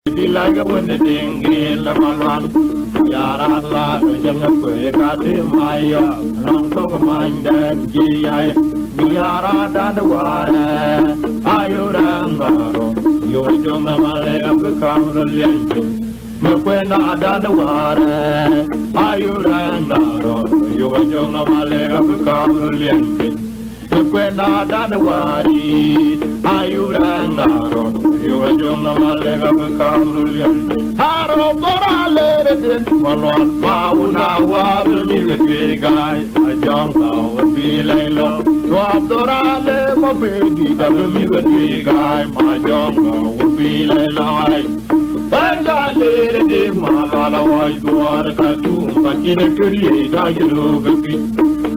Di like when the ding in the man, Yara la, young quick, I do my long talk of mind and GI, Yara than the water. Are you down? You're young, Malay of the Cameroon. When I done the water, are you down? You're young, Malay of the Cameroon. When I done the water, are you down? You were young, my leg of a Cameroon. I don't know what I let it in. One on power now, I will be the big guy. I jump out and be lay low. So after I let my baby, I will be the big guy. My jump out will be lay low. And I let it in, my father was to water cartoon, but in a create, I look at it.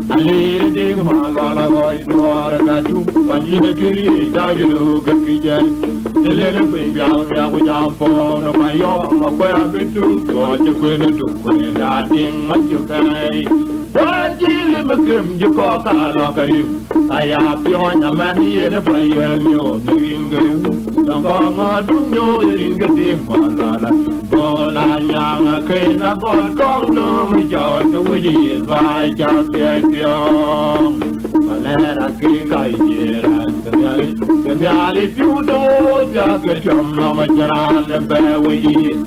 I let it in, my father was to water cartoon, but in a create, I look at it. The little baby out there with our phone on my arm, where I've been to, God, you're going to do when I think what you pay. Why, Jilly McCrim, you call that look at you. I have behind a man here to play and you're doing good. Don't go on, don't know you're in the team, Malala. All I young, a crane, I got called no, we join the way by just get young. Malala, kick, I hear, and the valley, if you don't. Get your mama around and bear with you.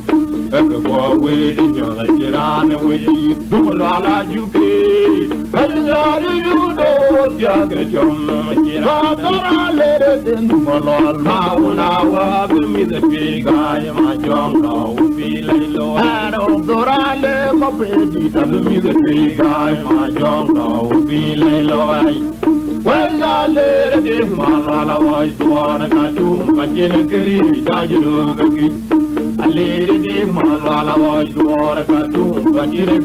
Every boy waiting, you're like it on and with you. Do a lot of you pay. And you know, get your mama around. I let it in my Lord. Now, give me the big guy, my young now will be lay low. I don't know, I let my baby tell me the big guy, my young now will be lay low. When I let it in, my Lord, I want to go to my Jenny, I look at it. I let it in, my Lord, I want to go to my Jenny,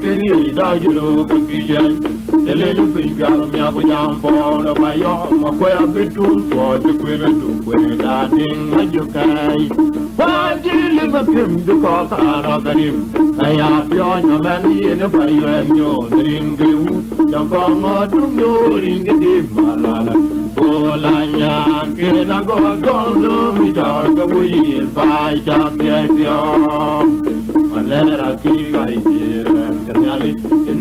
I look at it. The little thing got me up with young born of my own, where I've been to for the queen to where I think like you can. Why did you live with him to call out of him? I have your man in the fire and your dream grew. Young Congo to know in the deep Malala. Oh, Lanya, can I go without the wheel by just the young? My letter, I hear and the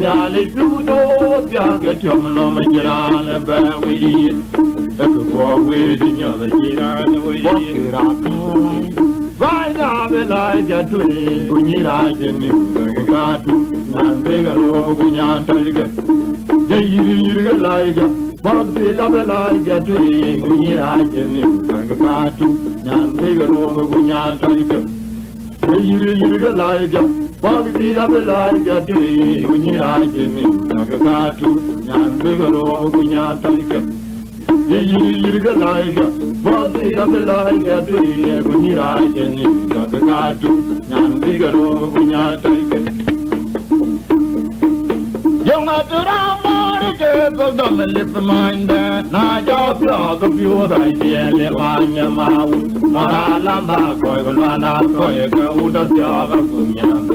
alley to know. Get your mama on a bear with it. Every poor waiting, you're the year and the way it up. Right now, the light at me, when you like in the garden, and big along when you're tiger. The year like a Bob did of the light at me, when you like in the garden, and big along when you're tiger. The year like a Bob did of the light at me, when you like in the garden, and big along when you're tiger. The year like a Bob did of the light at me, when you like in the garden, and big along when you're tiger. Young at the Ramon, the government lift the mind that not your blog of your idea, live on your mouth. Maralamba, Koyana, Koyaka, the job of Kunyam.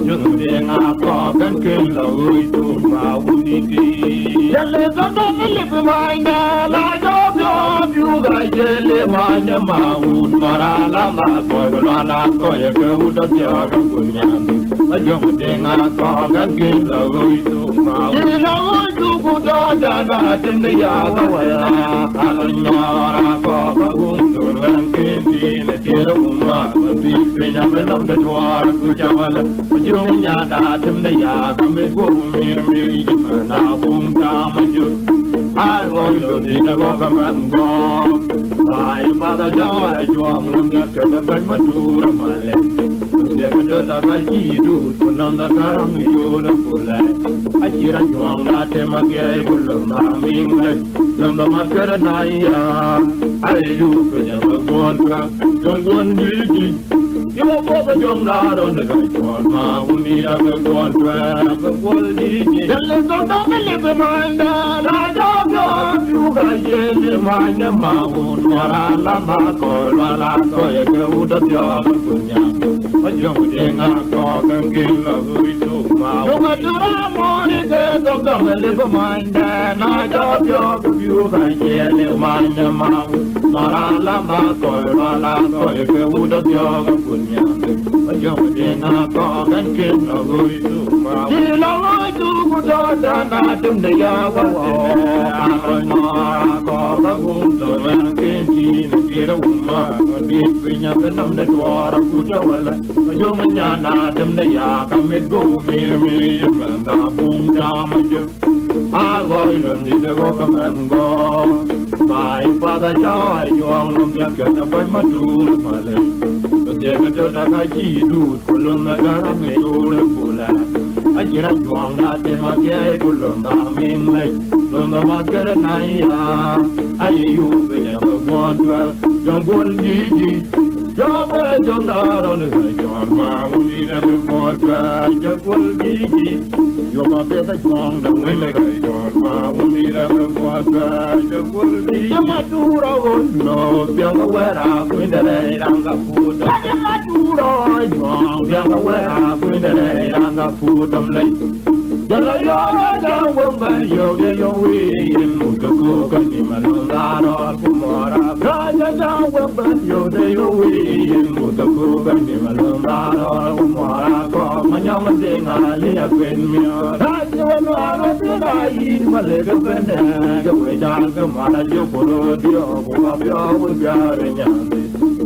You being a cock and kill the way to Mawuni. The government lift the mind that not your blog, you idea, live on your mouth. Maralamba, Koyana, Koyaka, the job of Kunyam. A young thing I cock and kill the way to you know, you put on that in the yard. I don't know, I got a wound and came in a dear woman. Between a middle of the door, good job. But you know, that in the yard, I'm a woman, and I won't down you. I want you to the government gone. My mother died, you are going to get the mature of my leg. I do, put on the car, you know, I hear you on that Temagay, Lumba Macaranaya. I do for them, don't want to you won't bother young lad on the guy for ma, who need a good one to have a quality. Don't live in mind that I don't you guys in mind the mountain, Maralama, Colana, who the job of Kunyam. A young thing I call and give a good to ma. No matter how morning, don't live in mind that I don't you guys in mind the mountain, Maralama, Colana, who the job of Kunyam. mà dùng tiền có gắn kết nó vui tu mà chỉ lo lối tu của ta đã từng để ya qua rồi nó có các vùng rồi mang cái gì nó kia đâu mà biết vì nhà bên năm để qua ra của cháu lại mà dùng nhà na từng để ya cầm hết gỗ mi mà ta bung ra mà chứ gọi lần đi để có cầm ăn go bài qua ta cho dùng lòng nhà cái ta phải mất đủ mà lên để cái chỗ ta cái gì đủ của lần này ra người đủ là của là anh chỉ là chọn ra để mà cái của lần ta mình lấy lần ta mà cái này à anh yêu về nhà mà quan trọng trong quân gì cho bé trong ta đó là người chọn mà đi ra được một cái cho quân gì yo ma pe ta chọn đồng với người chọn mà đi ra được một cái cho quân gì mà tu ra ôn nó tiếng nó quay ra quên đây đang gặp phụ tâm mà tu rồi chọn tiếng nó quay ra quên đây đang gặp phụ tâm lấy giờ lại yo ra quân bên yo để yo vi một cái cô cái gì mà nó ra đó cũng mà ra ra quân bên yo để yo vi một cái cô cái gì mà nó ra đó cũng mà có mà nhau mình để ngài liên bên miêu ra cho nó nó biết ai mà lấy cái bên này cái quay trang cái mà là yo cô rồi điều cô bảo yo với gia đình nhà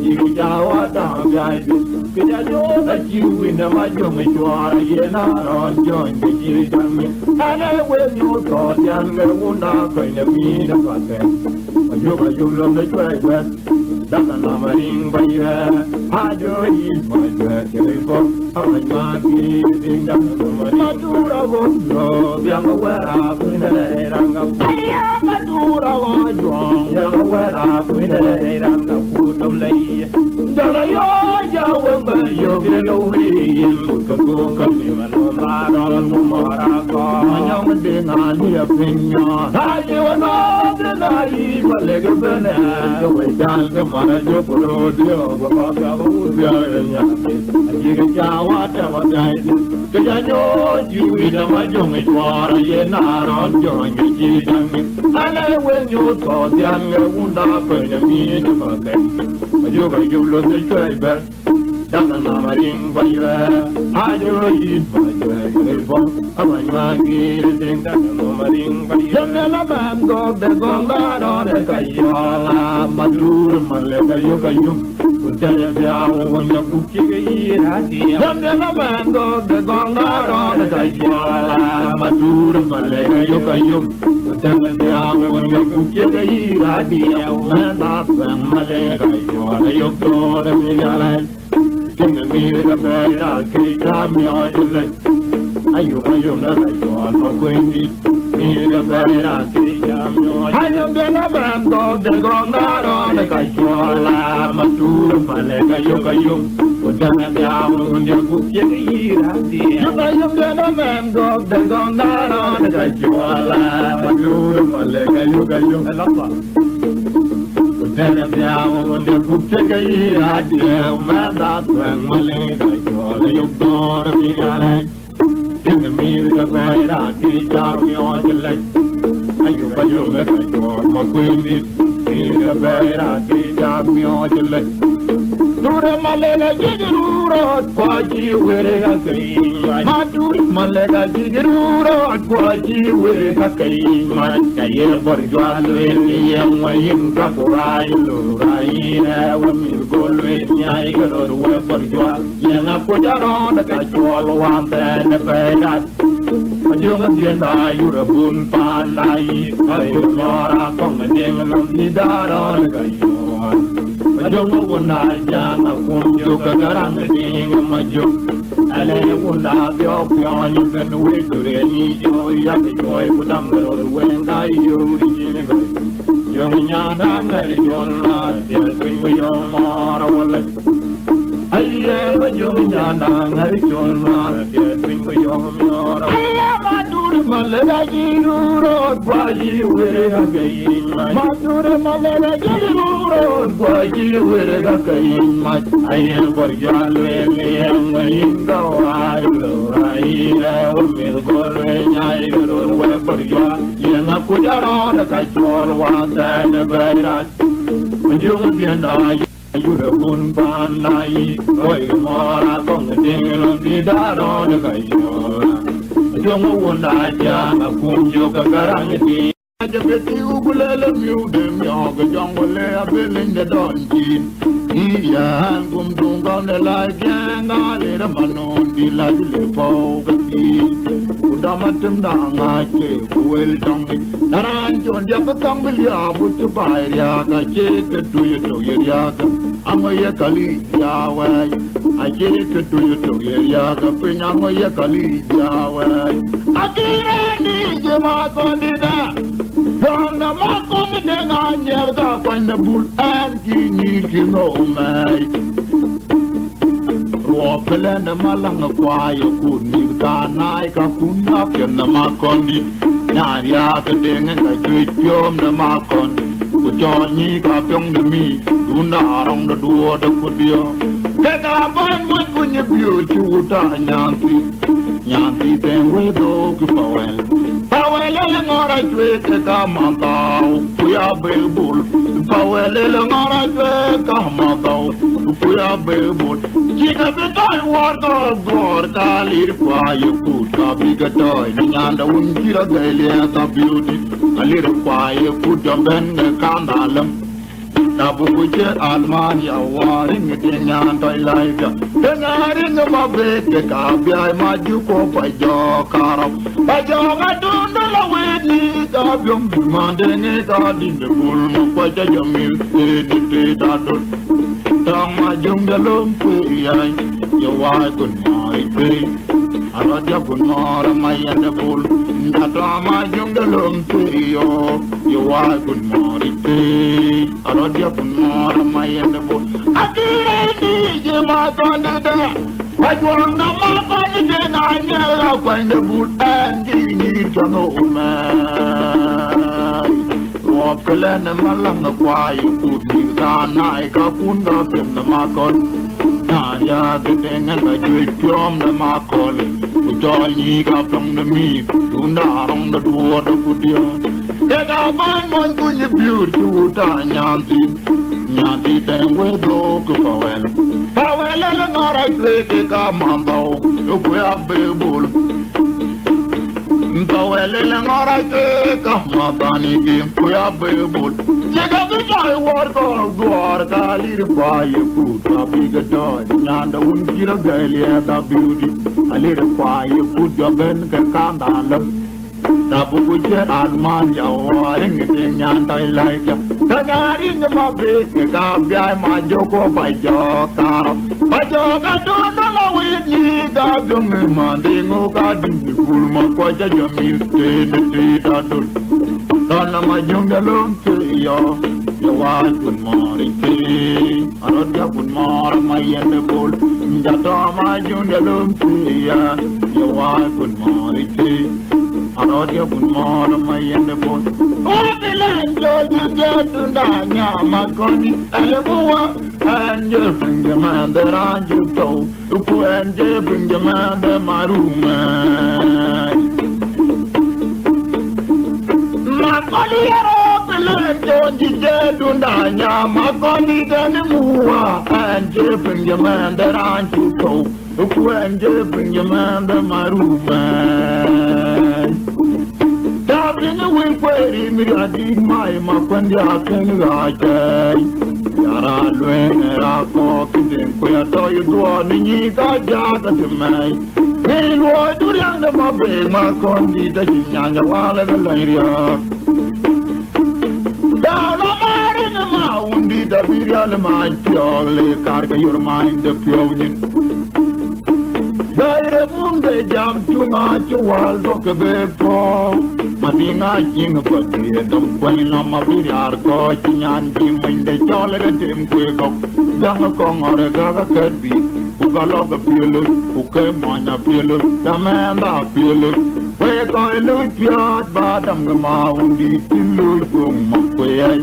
chỉ chào ở trong cái cái yo là chịu vì nó mà yo mới cho ra yên nó rồi cái gì chẳng mình anh ấy quên nhau trò chuyện cái muốn đã quên được mi đã phát hiện mà yo làm để chơi quen đã là làm riêng bây giờ ai chơi mà chơi chơi con anh mà đi đi đã mà tu ra vốn rồi biang cái quê ra quê này đang gặp mà tu ra vốn rồi biang cái quê ra quê này đang gặp phụ tâm lấy giờ này yo quên bây giờ cái lâu đi một cái cô cái gì mà nó ra đó nó mà ra có nhau mình đi ngàn đi bên nhau ai yêu nó cái này mà lấy cái bên này cái quay trang cái mà nó chụp rồi điều mà có cái u giờ nhà chỉ cái chào á chào á cái cái nhớ chịu vì nó mà dùng cái qua rồi yên na rồi cho cái gì chẳng mình anh ấy quên nhau có tiền cái cũng đã quên được gì đó mà cái mà yo luôn để chơi bên đã là làm riêng bây giờ ai chơi mà chơi cái phong anh mà kia đến đã làm riêng bây giờ nên là bạn có để con đó để cái là mà luôn mà lấy cái chơi theo con nhập cuộc chi ra đi nên là bạn có để con đó để cái là mà luôn mà lấy cái chơi theo con nhập cuộc chi ra đi mà ta mà lấy cái là yêu to để mình lại chính là mi ra về ra khi ta mi hỏi lên ayo nó lại còn nó quên đi mi ra về ra khi ta mi hỏi ayo để nó làm to để con đó để cái cho là mà tu mà lấy cái yo của cha mẹ già mình đều cũng chết đi ra đi ayo để nó làm to để con đó để cái cho là mà tu mà lấy cái yo lắm quá nên là mình đều cũng chết cái ra đi mà đã từng mà lấy cái cho là yêu to để đi ra đây chính là mi ra về ra khi cha mi hỏi lên ayo cái cho mà quên đi mi ra về ra khi cha mi hỏi lên Dura malega jigurura kwa jiwere kai ma dura malega jigurura kwa jiwere kai ma kaye borjwalwe yang wayin ka kurai lurai wa mir golwe nyai garo wa borjwal yang aku jaro da ka chwal wa ta da Majungan tiada yurabun panai, ayo mara kong mendeng lam ni dara kayon. Majungan puna jana kun juga garang ding majuk. Ale puna biok yon yukan wikure ni jo yak joy pudam garo wendai yuri jine. Yung nyana ngai yon la tiada kuin yon mara wala. Aye majungan nyana ngai yon la tiada kuin yon mara. Malega jiruro gwaji were gayin mature malega jiruro gwaji were gayin mat ayen borjalwe yang inga wailo raila umil golwe nyai gurur we borjal yang aku jaro da kachor wa dan bairat menjung tiada Ayuda kun panai, oi mora kong dingilong di daro de kayo. Jongo wunda jama kunjo kagarang di. Aja beti ubulele miude myoga jongo le abelinde donjin. Iyan gumdung kone lai genga le ramanon di la dile pau kati. Udamatim da ngache kuel tongi. Naranjon dia petang belia butu bayria kache ketuyo toye yaka. Amoye kali yawai. Ache ketuyo toye yaka penyangoye kali yawai. Akire ni jema kondida. Donna makondi denga nyerga kwanda bul anki ni kino mai. Ruopele na malanga kwayo kuni kanai ka kuna kena makondi. Nyari aka denga ka kwikyom na makondi. Kuchonyi ka pyong na mi. Duna arong na duo da kudio. Teka ban mo kunye biyo chuta nyanti. Nyanti tengwe do kipawel. Pawelele ngora chwe ka matao. Kuya belbul. Pawelele ngora chwe ka matao. Kuya belbul. Chika betay warta gor kalir kwayo kuta bigatoy. Nyanda unkira gaile ta beauty. Kalir kwayo kuta benne kandalam. Nabu kuche Almania waring dinyan toy laika. Dengaring mabete kabya majuko pajo karap. Pajo kadunda la wedi kabyom mandenge kadinde bulmo paja jamil te dadot. Tama jungalum puyai yawai kun mai pe. Araja kun mara mayande bul. Tama jungalum puyo yawai kun mai pe. Araja kun mara mayande bul. Akire ni jema kondida. Wajwang na makondida na nyela kwende bul angi ni tono umai. Wapele na malanga kwayo kuni kanai ka kunda pim na makon. Naya gedenga ka jwitjom na makon. Kujanyi ka plong na mi. Dunda arong na duwa da kudia. Teka ban mon kunye biur chuta nyanti. Nyanti tengwe do kupawel. Pawele na ngara kweke ka mambao. Ukuya bebul. Pawele na ngara kweke matani ki. Kuya bebul. Chega vijay warta gwar kalir paye kuta bigatoy. Nyanda unkira gaile ta beauty. Alir paye kuta ben ka kandalam. Nabu kuche Almania waring dinyan toy laika. Dengaring mabete kabya majoko pajo karap. Pajo kadunda la wedi kabyom mandingo kadindi bulma kwaja jamil te dadul. Donna majungalum tuyo yawai kun mari te. Arodya kun mara mayende bol. Jato majungalum tuya yawai kun mari te. Arodya kun mara mayende bol. Obilanjo jitunda nyama koni elemuwa. Anje pingamanda ranju to. Upu anje pingamanda marumai. Makoni yaro pilanjo jitunda nyama koni elemuwa. Anje pingamanda ranju to. Upu anje pingamanda marumai. Dabrin will query me a did my makwandi akin rajay. Yara luen era coffin, queer toy duan, ye got jata to me. Hey, what do you under my bay, my condi, the Yanga Walla the Lyria? Down a man in the mound, did the real mind, purely carga your mind, the pure. Dai munde jam too much while look a bit for Madina King of the Dom Queen on my VR coaching and Jim in the Jolly Tim Quick up. Young Kong or a Gaga Kirby, who got log a pillow, who came on a pillow, the man that pillow. Where I look yard, but I'm the mound, the pillow, where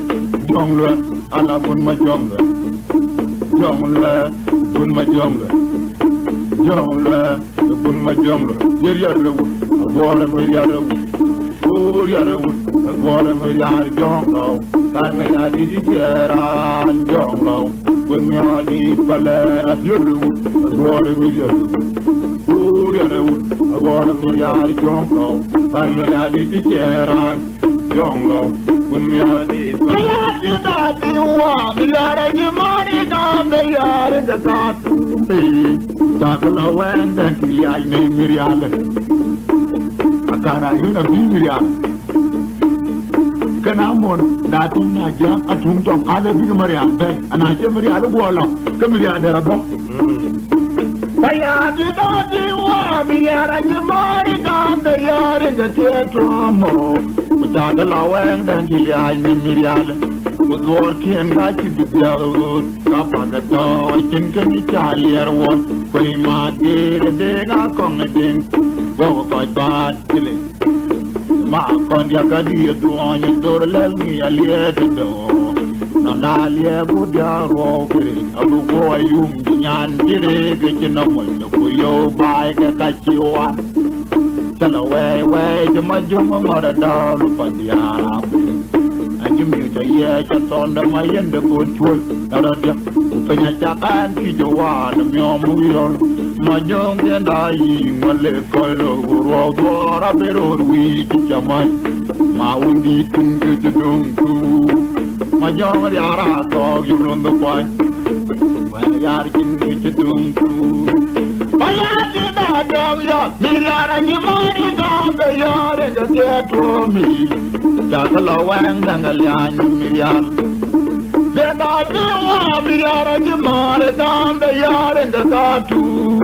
Jongle, I love my jungle. Jongle, my jungle. Jungle, the pun my jungle. Here you are, a water with your oh, you're a water with your jungle. I may not eat it, and jungle. when me on the palette, you do, what do you do? Who you do? I want to be out of Jongo, I'm not the chair, Jongo, when me on the palette, you thought you want me out of your money, down the yard in the thought to me. Talk low and then I name Miriam. I can't even be Miriam. Kanamon, Natum Naja, a Tumtom, other big Maria, and I say Maria the Walla, come here, there are both. I did not want me, and I get money down the yard in the theatre. Without the law and then he I mean Miriam was working like you did the other road. Up on the door, I think any child here was. When my dear, they are coming, go by bad killing. Ma con dia cadi tu ogni dor lelmi alie do non alie budia ro kri abu ko ayum nyan dire ke chino mo ko yo bai ke ka chiwa tala we de ma jum mo da da lu pa dia ajum yu ta ye cha ton da ma yen de ko chul da dia pe nya cha kan ki jo wa na myo mu yo ma jong den da yi ma le ko lo ro do ra be ro wi ti cha mai ma undi tung ke dong ku ma jong ya ra to yu ron do kwai wa ya kin ke dong ku ma ya ti da dong ya mi la ra ni ma ni da be ya re de te to mi da ka lo wang da ga ya ni mi ya then I do be out of your money down the yard in the tattoo.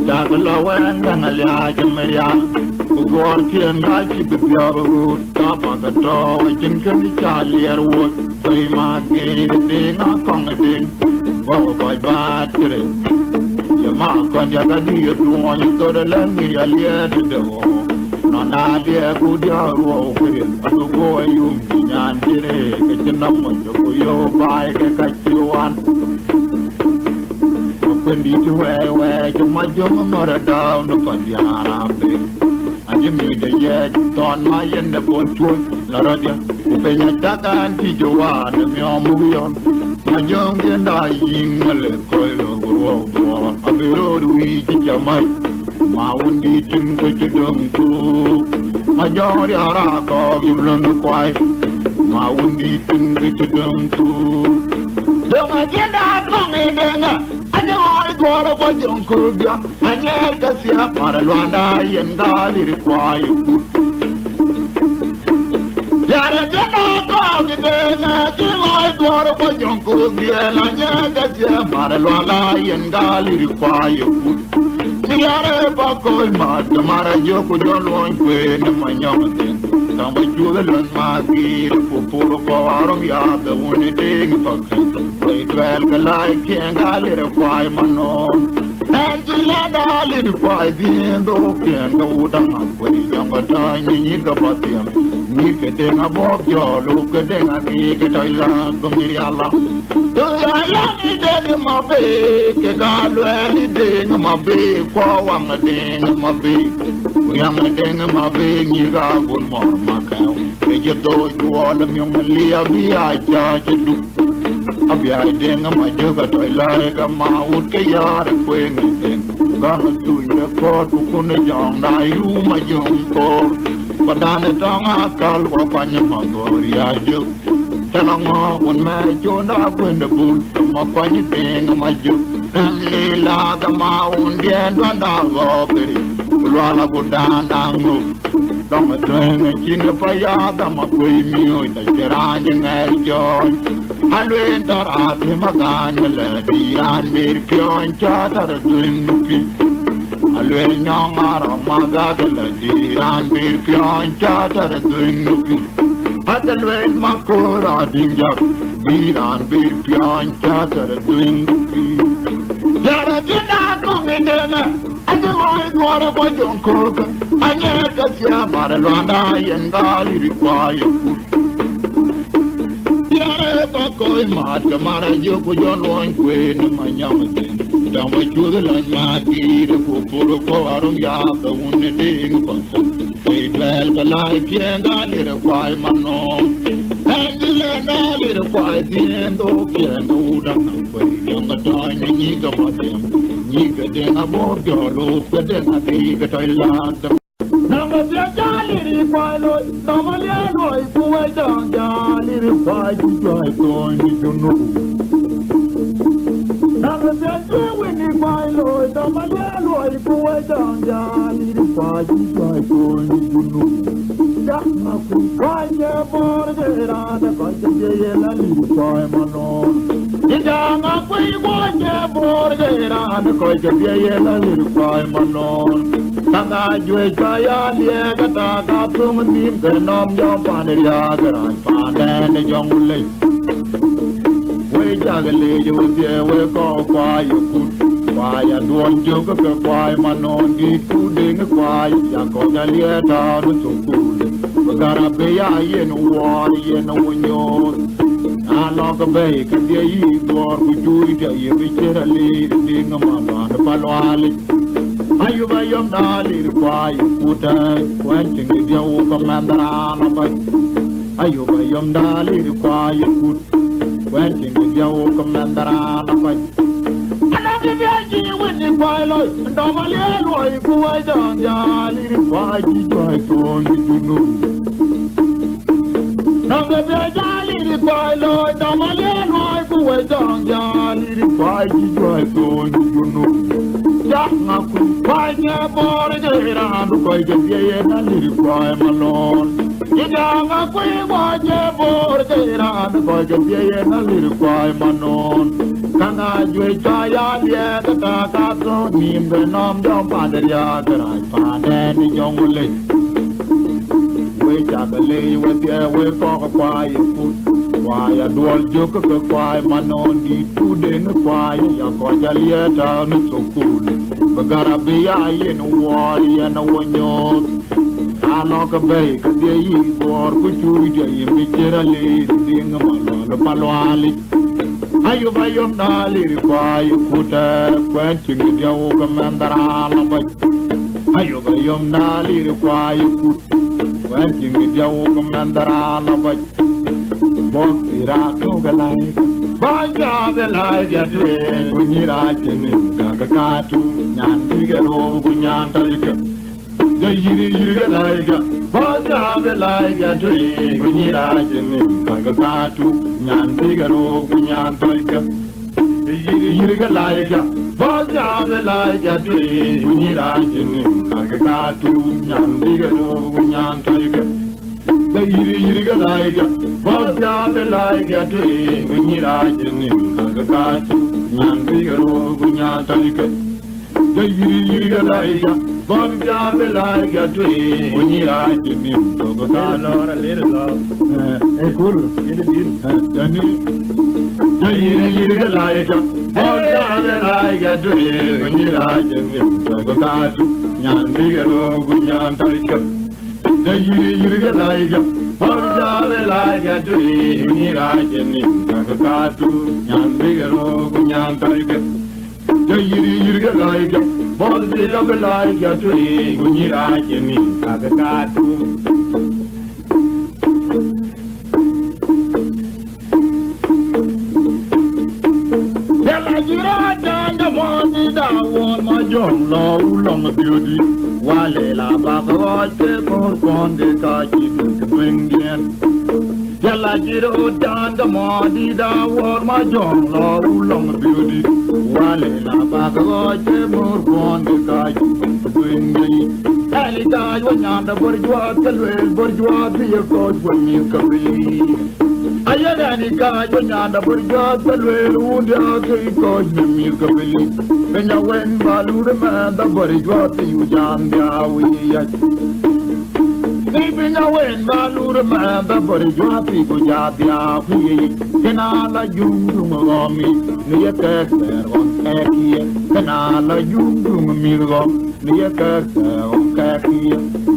Tagala and a large Maria, who go on and like you to be out of road, top on the door, I can come to Charlie or wood, so you might get a thing, I'll come a thing. Well, by bad today. Your mark on your idea to want you to the land me a year to do. Non idea good yard walk with it, I will go a you, and did it, get your number, you buy a catch you one. When you do where you might jump a mother down the Pandiana. And you made the yet on my end the boat to Laradia, when you take and teach you one, and you're moving on. My young and I in a little coil of a road we teach your mind. Ma undi tin ko ci dum tu ma jor ya ko yulun kwai ma undi tin ko ci dum tu do ma jenda ko me denga anya ko ko jong ko dia anya ka sia para lwanda yen gali kwai ya ra jenda ko me denga ti ko jong ko dia anya ka sia para lwanda yen gali kwai Yare bako ma tamara joko jolon kwe na manyamatin tamba chuga lon ma ki pupuro ko arom ya da woni ting pakki koi twel kalai kenga le kwai manon Angela dali kwai diendo kenga udang kwai yanga ta ni ga patiam ni ke tenga bob jo lu ke tenga ki ke toila ko miri ala ya ni de ma be ke ga lu ni de ma be ko wang de ma be yang de ma be ni ga gun mo ma ka ke je do ju ala mi ma li a bi a cha che du abia de ma je ga toila ga ma ut ke ya ko ni de ga tu ni ko tu ko ne jang dai ru ma jong ko padane tang akal wa pa ni ma go ya ju Tananga one man jona when the bull ma pa ni ting ma ju la ga ma un bien do da go peri la la go da da ngo dong ma tren chin pa ya da ma ko mi o da jera ni ngai jo alwen da ra ti ma ga ni le di an mir kyon cha da dun ki alwen nyang ara ma ga da di an mir kyon cha da dun ki Atalwen makora dinja, biran bir pian chatar dwingi. Yara jina kumindena, adawai gwara kwa jonkoka, anyeka siya maralwanda yengali rikwaya kut. Yara bakoi matka mara yoko jonwan kwen manyamatin. Dama chugalan makiri kupuro ko arum yaka unne ding pansa. Well, the life yeah, got it a fire, man. And the land na li ru kwai dien do kien do dam na kwai yang ka dai na ni ka ma dem ni ka de na bo do lo ka de na ti ka tai la da na ma tia ja li ru kwai lo na ma le lo i ku wai dang ja li ru kwai ju jai ko ni ju no na ma tia ja wi ni kwai lo na ma le lo i ku wai dang ja li ru kwai ju jai ko ni ju no ja na ku kwai je bor je ra da kwai je ye la li kwai ma no ja na ku kwai je bor je ra da kwai je ye la li kwai ma no tanga jwe cha ya lie ka ta ka tum nim ke nom yo pa ne ya ga ran pa ne ne jong le we ja ga le yo je we ko kwa yo ku kwa ya duon jo ka kwa ma no di ku de ne kwa ya ko ja lie ta nu su ku le ga ra be ya ye no wa ye no nyo a lo ka be ka de yi do ku ju de ye be che ra le de ngama ma pa lo ale ayu ba yom dali kwai puta kwanting dia u komandara na ba ayu ba yom dali kwai put kwanting dia u komandara na ba ana ke dia ji wini kwai lo ndo ma le lo i kwai dang ya li kwai ji kwai to ni tu no na ke dia ja li kwai lo ndo ma le lo i kwai dang ya li kwai ji kwai to ni tu no ja na ku kwai ne bor je ra du kwai je ye na li kwai ma non ja na ku kwai je bor je ra du kwai je ye na li kwai ma non kana jwe cha ya ye ta ka so nim de nom dong pa de ya ga ra pa ne ni jong le we cha ga le we tie we ko kwai pu kwai ya duol jo ko kwai ma non di tu de ne kwai ya ko ja ye ta nu so ku bagara be ya ye no wa ye no wonyo ano ka be ka de yi bor ku chu je ye mi chera le de ngama no pa lo ali ayu ba yom na li ri kwai ku ta kwan chi ni dia o ka mandara la ba ayu ba yom na li ri kwai ku kwan chi ni dia o ka mandara la ba bon ira ko ga lai ba ja ga lai ja de ku ni ra chi ni ka tu nyan ti ga ro ku nyan ta li ka ja yiri ga lai ga ba ja ga lai ga tu ku ni ra chi ni ka tu nyan ti ga ro ku nyan ta li ka yiri ga lai ga ba ja ga lai ga tu ku ni ra chi ni ka tu nyan ti ga ro ku nyan ta li ka da yiri ga lai ga ba ja ga lai ga tu ku ni ra chi ni ka tu nyan ti ga ro ku nyan ta li ka da yiri ga lai ga ba ja ga lai ga tu ku ni ra chi ni ka allora le lo è cool è di da ni da yiri ga lai ga ba ja ga lai ga tu ku ni ra chi ni ka tu nyan ti ga ro ku nyan ta li ka da yiri ga lai ga ba ja ga lai ga tu ku ni ra chi ni ka tu nyan ti ga ro ku nyan ta li ka da yiri ga lai ga ba ja ga lai ga tu ku ni ra chi ni ka tu Jom lo long beauty wale la ba ko te por con de ka chi tu pengen yalla jiro dan da mo di da wor ma jom lo long beauty wale la ba ko te por con de ka chi tu pengen ali ta yo nya da borjwa bi ko ni ka bi ayada ni ka yo nya da borjwa unde ka ko ni ka bi Kenya wen balure ma da bari jwati yu jam ya wi ya Kenya wen balure ma da bari jwati ku ja ya wi Kena la jungu ngomi ni ya ka oneki Kena la jungu mi go ni ya ka oneki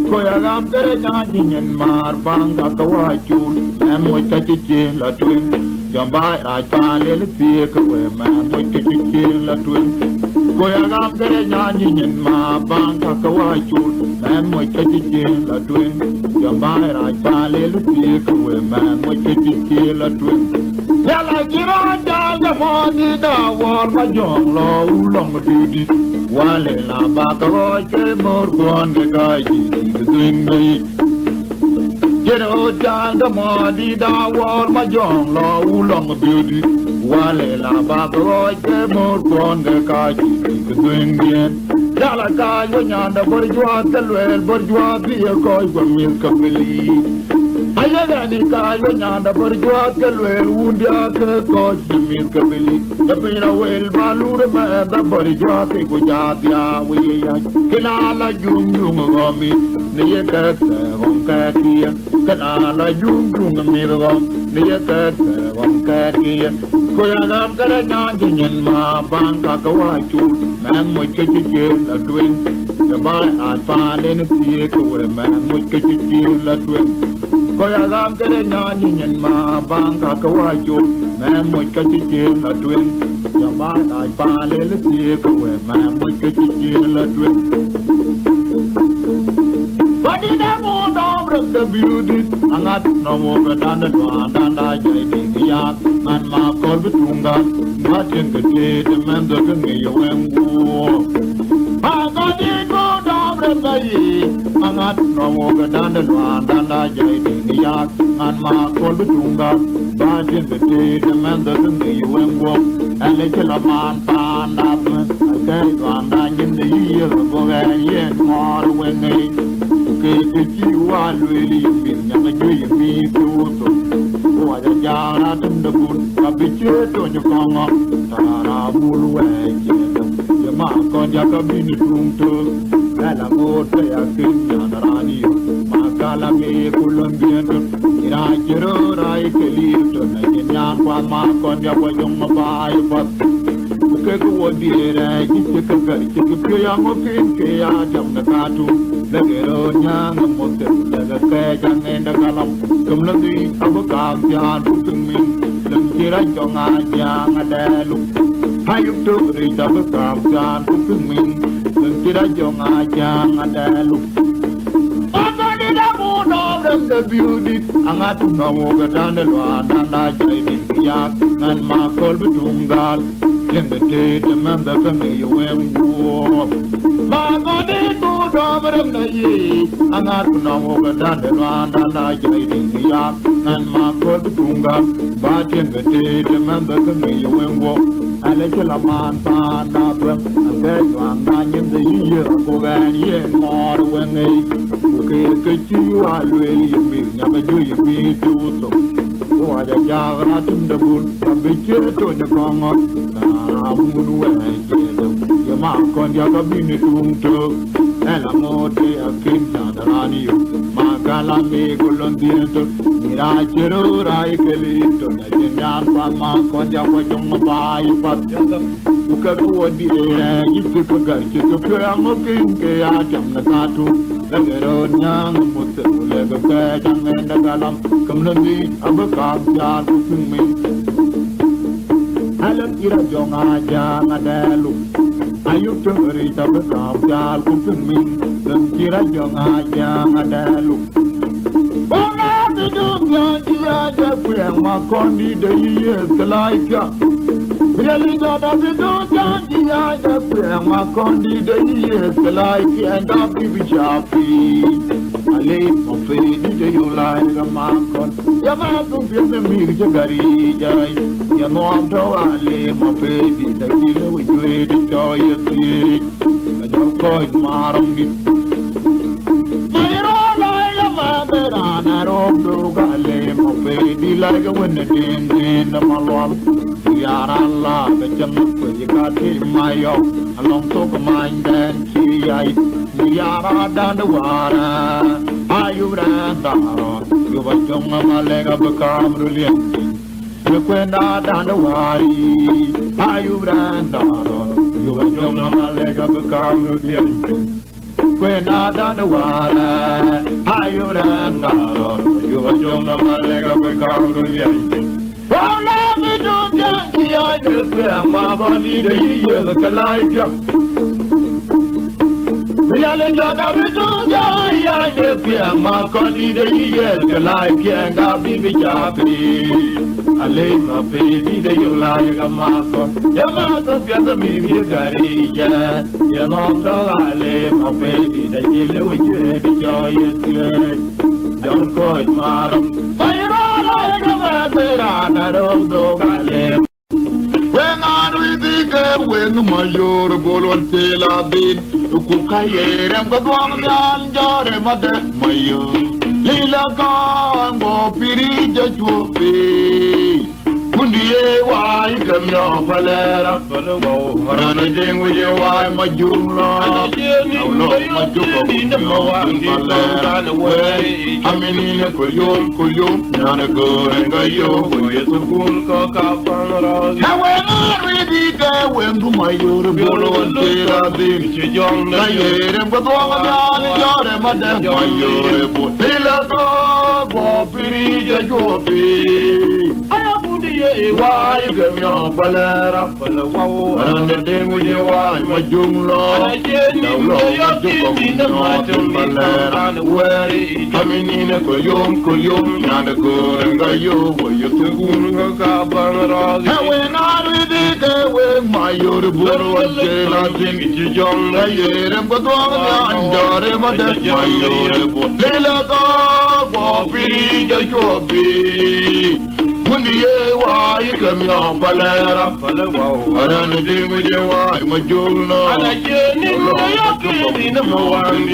ko ya gam tere ja jin mar bang ka wa chu em mo cha chi la twin Jamba ra pa le pi ka we ma mo chi la twin Goyagam kere nyanyi nyen ma bang kakawachu man mo kachije la twin jambai ra chale lu tie kwe man mo kachije la twin yala gira ja mo ni da war ma jong lo ulong di wale la ba ka ke mor gon ge ga ji twin nei Jero janga mo di da war ma jong lo ulong di wale la ba ko ke mor kon de ka ji ke duen bien ya la ka yo nyanda borjwa telwel borjwa bi ko go min ka beli aya da ni ka yo nyanda borjwa telwel undia ke ko ji min ka beli da pina wel balure ma da borjwa ke go ja dia we ya kina la jung jung go mi ne ye ka hong ka kia kana la jung jung mi go ne ye ka hong ka kia Goyagam kere nyanyi nyen ma bang kakawachu man mo kachije la twin jambai an pa len tie kwe man mo kachije la twin Goyagam kere nyanyi nyen ma bang kakawachu man mo kachije la twin jambai an pa len tie kwe man mo kachije la twin Badi da mo dom rak da beauty angat no mo ga dan da jai ding ya man ma kor betunga ma chen ke de man da ke ngi yo en wo ba ga di mo dom rak da yi angat no mo ga dan da jai ding ya man ma kor betunga ma chen ke de man da ke ngi yo en wo ale ke la man pa na ma ke da nyin de yi yo go ga yen mo wen ngi ke chi wa luli mi nya ga ju mi tu to wa ja ja na tum de bun ka bi che to nyu ko ngo ta ra bu lu we che de ya ma kon ja ka bi ni tum to la la go te ya ke nya na ra ni ma ka la me ku lon bien to ira jero rai ke li to na nya kwa ma kon ja ko jong ma ba ai pa ke ko di ra ki che ka ga ki ke ya mo ke ya jam na ka tu la ge ro nya na mo te la ga ke jang en da ka lam kum la di abu ka ya tu tung min lam chi ra jo nga ya nga da lu hai yu tu ri da bu ka ya tu tung min lam chi ra jo nga ya nga da lu Agadi da mo no the beauty angat no mo ga dan lo da jai ni ya ngan ma kol bu tung gal Limited, the member from the UN war. Magodi to Doveram the Ye, and not to know over the land and I in the Yak, and Marco Tunga, but in the day, the member from the UN war. I let a man pan up, and then one in the year, over year more when they get you are really never do you be too so. Oh, I got in the wood, and be cheered to the Congo. Amun we ya ma kon ya ka bi ni tum to ela mo te akin na rani ma kala me golon din to mira chero rai keli to na nyan pa ma kon ya ko jom ba yi pa ya ka ko di yi ku ko ga ki ko ya mo kin ke ya jam na ka tu la ro nyang mo te le ga ka jang en da galam kam na ni ab ka ya ku mi Alam ira jonga janga dalu ayuk tengeri tabe kapjal kuping min dan kira jonga janga dalu Bona bidung yang dia jago yang makon di daya selaika Bila jada bidung yang dia jago yang makon di daya selaika anda bibicapi Alif mafedi de yulai gamakon ya makon biasa mir jagari jai ya no amdo ale mafedi de kilo wujwe de toy ti ya ko maram ni mayro lai la mabera na rodo gale mafedi la ga wonna den na malwal ya Allah be jam ko ya ti mayo along to ko mandan chi ai ya ra dan wara ayura daro yo ba jong ma le ga ba kam rulien Kwenda dan wari ayura daro yo ba jong ma le ga ba kam rulien Kwenda dan wara ayura daro yo ba jong ma le ga ba kam rulien Wala mi do jangi ya de pe ma ba ni de ye la kalai pya. Ya le ja da mi do ya de pe ma ko ni de ye la kalai pya ga bi bi ja bi. Ale ma pe ni de yo la ga ma ko. Ya ma to pya da mi bi ga ri ya. Ya no do ale ma pe ni de ye le wi je bi ja ye le. Don't go it maram. When I read the when my your bolon tela bin, you could cayer and go on the anjar, mother, my you. Lila gone, go piri, just will be. Pundia, why come your palera? Running with your wife, my jula. I mean, in a kuyum, none a go and go yo, yes, a cool cock up on the road. Now, when I read it, I went to my Yoruba and said, I think she's young, I hear him, but all the other, mother, my Yoruba. Lila go, piri, just will be. Why you give me a palera? And the thing with your wife, my jungla. Coming in a kuyum, and a good and go you, where you took when I read it, when my Yoruba and say, I think it's young, I hear him, but all the under my Yoruba. Lila go, piri, just will be. Why you come your palera? I don't know with your wife, my jewel. And I can't in the morning,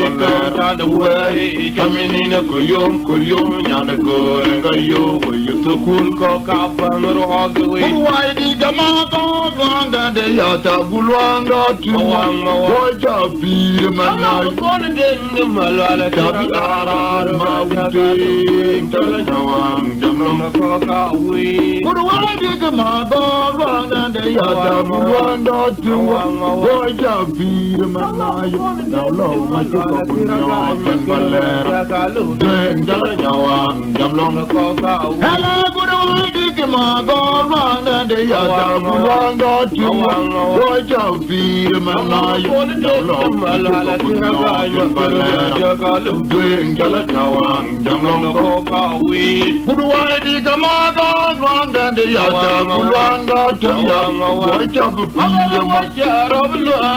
the way coming in a kuyum, and a good and go you, you took cool cock up and all the way. Why did the mother that they are Bulwanga to one watch up be the man? I'm going to get the Malala What do I think of my dog and they are one or two? Watch out, be the man. Now, low, my dog, hello, good old dick, my dog, and they are one or two. Watch out, be the man. What do I think of my dog? And the other Mulanga to young, watch out, watch out of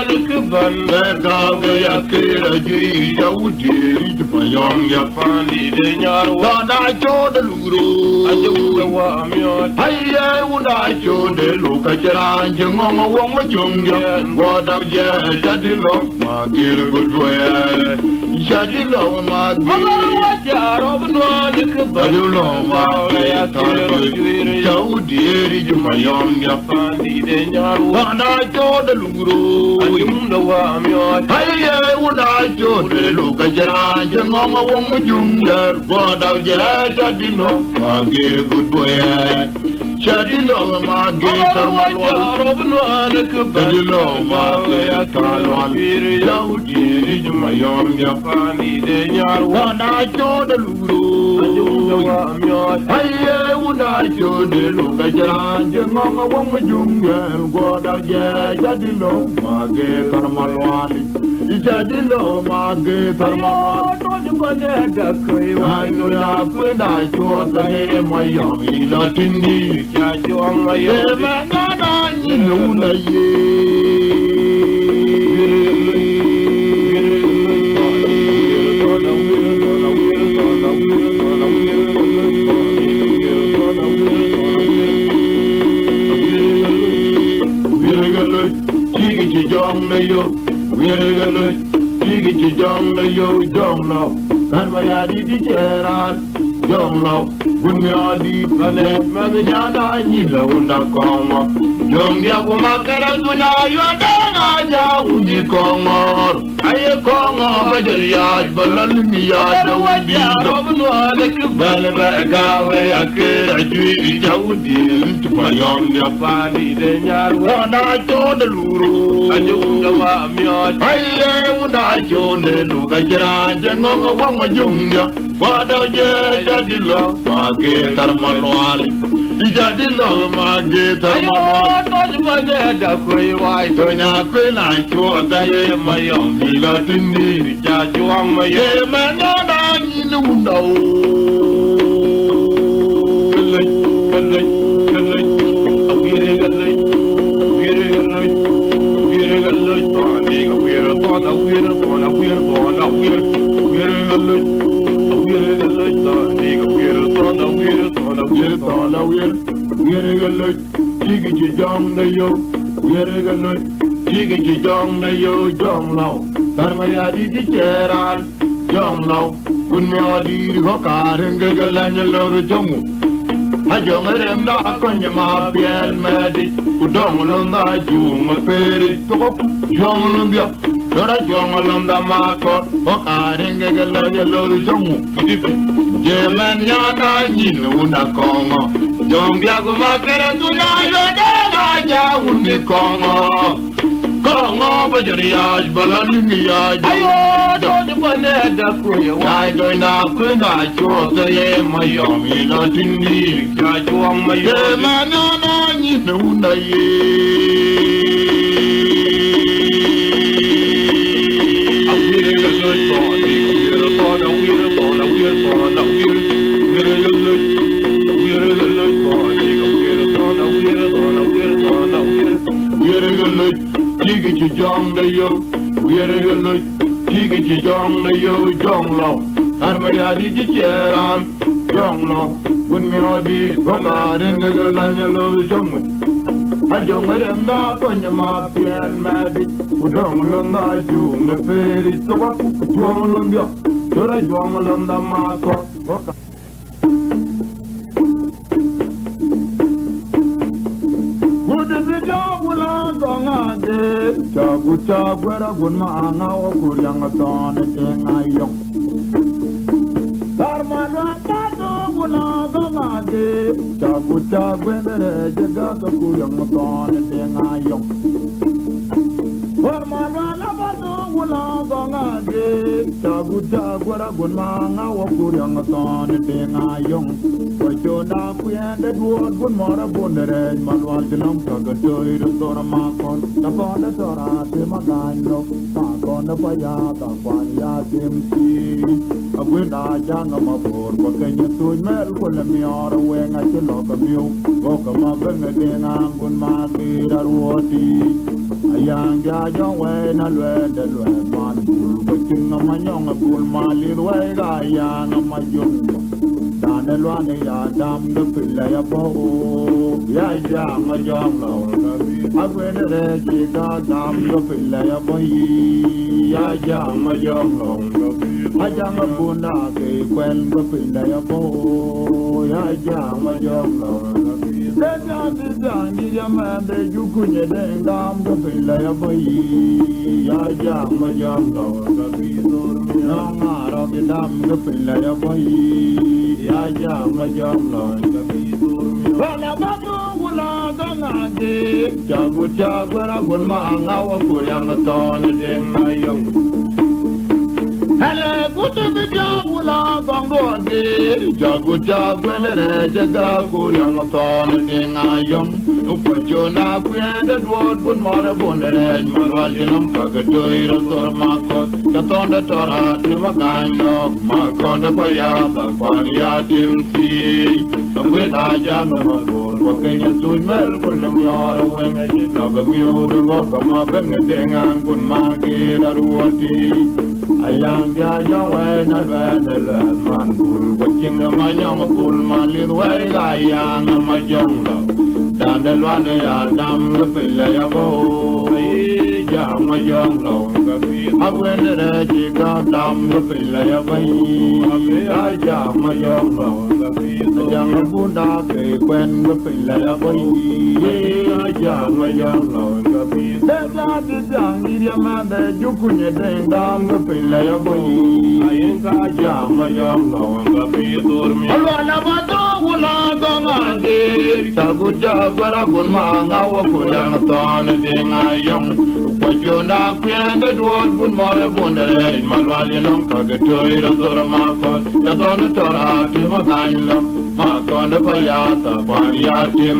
Lukaban, and Yakira, Yahudi, my young Yapani, then your I told the Luru, I would I show the Lukajan, Mama, woman, young, what up, yeah, Daddy Love, my dear good way. Daddy Love, my dear, watch out of Lukaban, you know, my Yau dear, you my young Yapani, then your one I told the Luru, you know I'm your I would I told the Lukajan, and Mama woman, younger, what out there, I didn't know, I'll get a good boy. Shadi lo ma gita malwa Shadi lo ma gita malwa Yau jiri juma yom yapani de nyar wana choda luru Aye wuna chode lo kajaran Jengong wong jungle Goda je Shadi lo ma gita malwa Shadi lo ma gita malwa Ayo ya kweda choda he mayom ila tindi Young love, when we are deep, and then Manana, you know, not come. Young Yakumaka, when I you are done, I would you come on. I kongo bajaria balal miya dawdi balba gawe ake ajui jawdi tumayom ya pani de nyar wana chon luru ajunga wa myo aye wana chon lu gajra jango wa majunga wada je jadilo mage tarmanwali jadilo mage tarmanwali mage da koi wai to nya koi la cho da ye mayom ni la tinni ja juang maye mana da ni lu no Ajong da konya ma piel medi udong londa jung peri to jong lumbia dora jong londa ma ko o karenge gala yelo jong je men ya na nyin una kongo jong bia go ma pere tu na yo de na ja un kongo kongo bajaria balani ya ayo do de bane da ko yo ai do na ko na cho te ye ma yo mi na tinni ja juang ma ye ma na na ni no na ye awire ga lo to ni awire to na awire to na awire to na awire ga lo awire ga lo to ni awire to na awire to na awire to na awire ga lo Jiggy jong the yo, we're gonna jiggy jong the yo, jong low. And my daddy jiran, jong low. When me all be from out in the line yellow jong. I don't let them knock on your mouth and magic. We don't learn that you, the fairy, so what you want to go. So I don't learn the mark. Chagu chagwera gunma anga o kuryanga tone tenga yong. Darmana tato guna gamade. Chagu chagwera jaga to kuryanga tone tenga yong. Darmana labato guna gamade. Chagu chagwera gunma anga o kuryanga tone tenga yong. Wajona kuyende duot gun mora bundere malwal jinam kagatoi rusora makon tapona tora te magano takona paya takwanya timsi agwina janga mabor bakanya tuj mel kula miora wenga chilo kamiu goka mabenga denga gun makira ruoti ayang jajo wena lwende lweman bul bachinga manyonga bul malir wega ayanga majungo Dane luane ya dam de pilla ya po ya jam jam lo agwene re ji da dam de pilla ya po ya jam lo ajang buna ke kwen de pilla ya po ya jam lo Denya di dangi ya mande jukunye de dam de pilla ya po ya jam lo ya ngaro de dam de pilla ya po ya jam lo wala babu wala ganade jagu jagara gunma ngawa kuryang ton de mayong hele kutu jagula gangode jagu jagwele jaga kuryang ton de ngayong upajona kuyende duot bun mara bundere marwal jinam kagatoi rasor makot katonda tora nimagano makonda paya bakwaria timsi samwena jano mabor wakenya tuj mel kulam yara wenga jinoga miudu goka mabenga dengang kun makira ruoti ayang jaja wena venele man kul wachinga manyang kul malir wega ayang majongla Dane luane ya dam le pilla ya bo jam a young long I went at a jig out down the pillar away. I jam a young long the young Buddha when the pillar away. I jam a young long the lad is young, your mother, you couldn't down the pillar away. I ain't a jam a young long Taguja Baragun Manga, Wakulan, Thorn, and I young. What you're not clear, the dwarf would more have wondered. Malvalian, Kagatoy, the Zoramako, the Donatora, Timakanla, Markon the Payata, Paria, Tim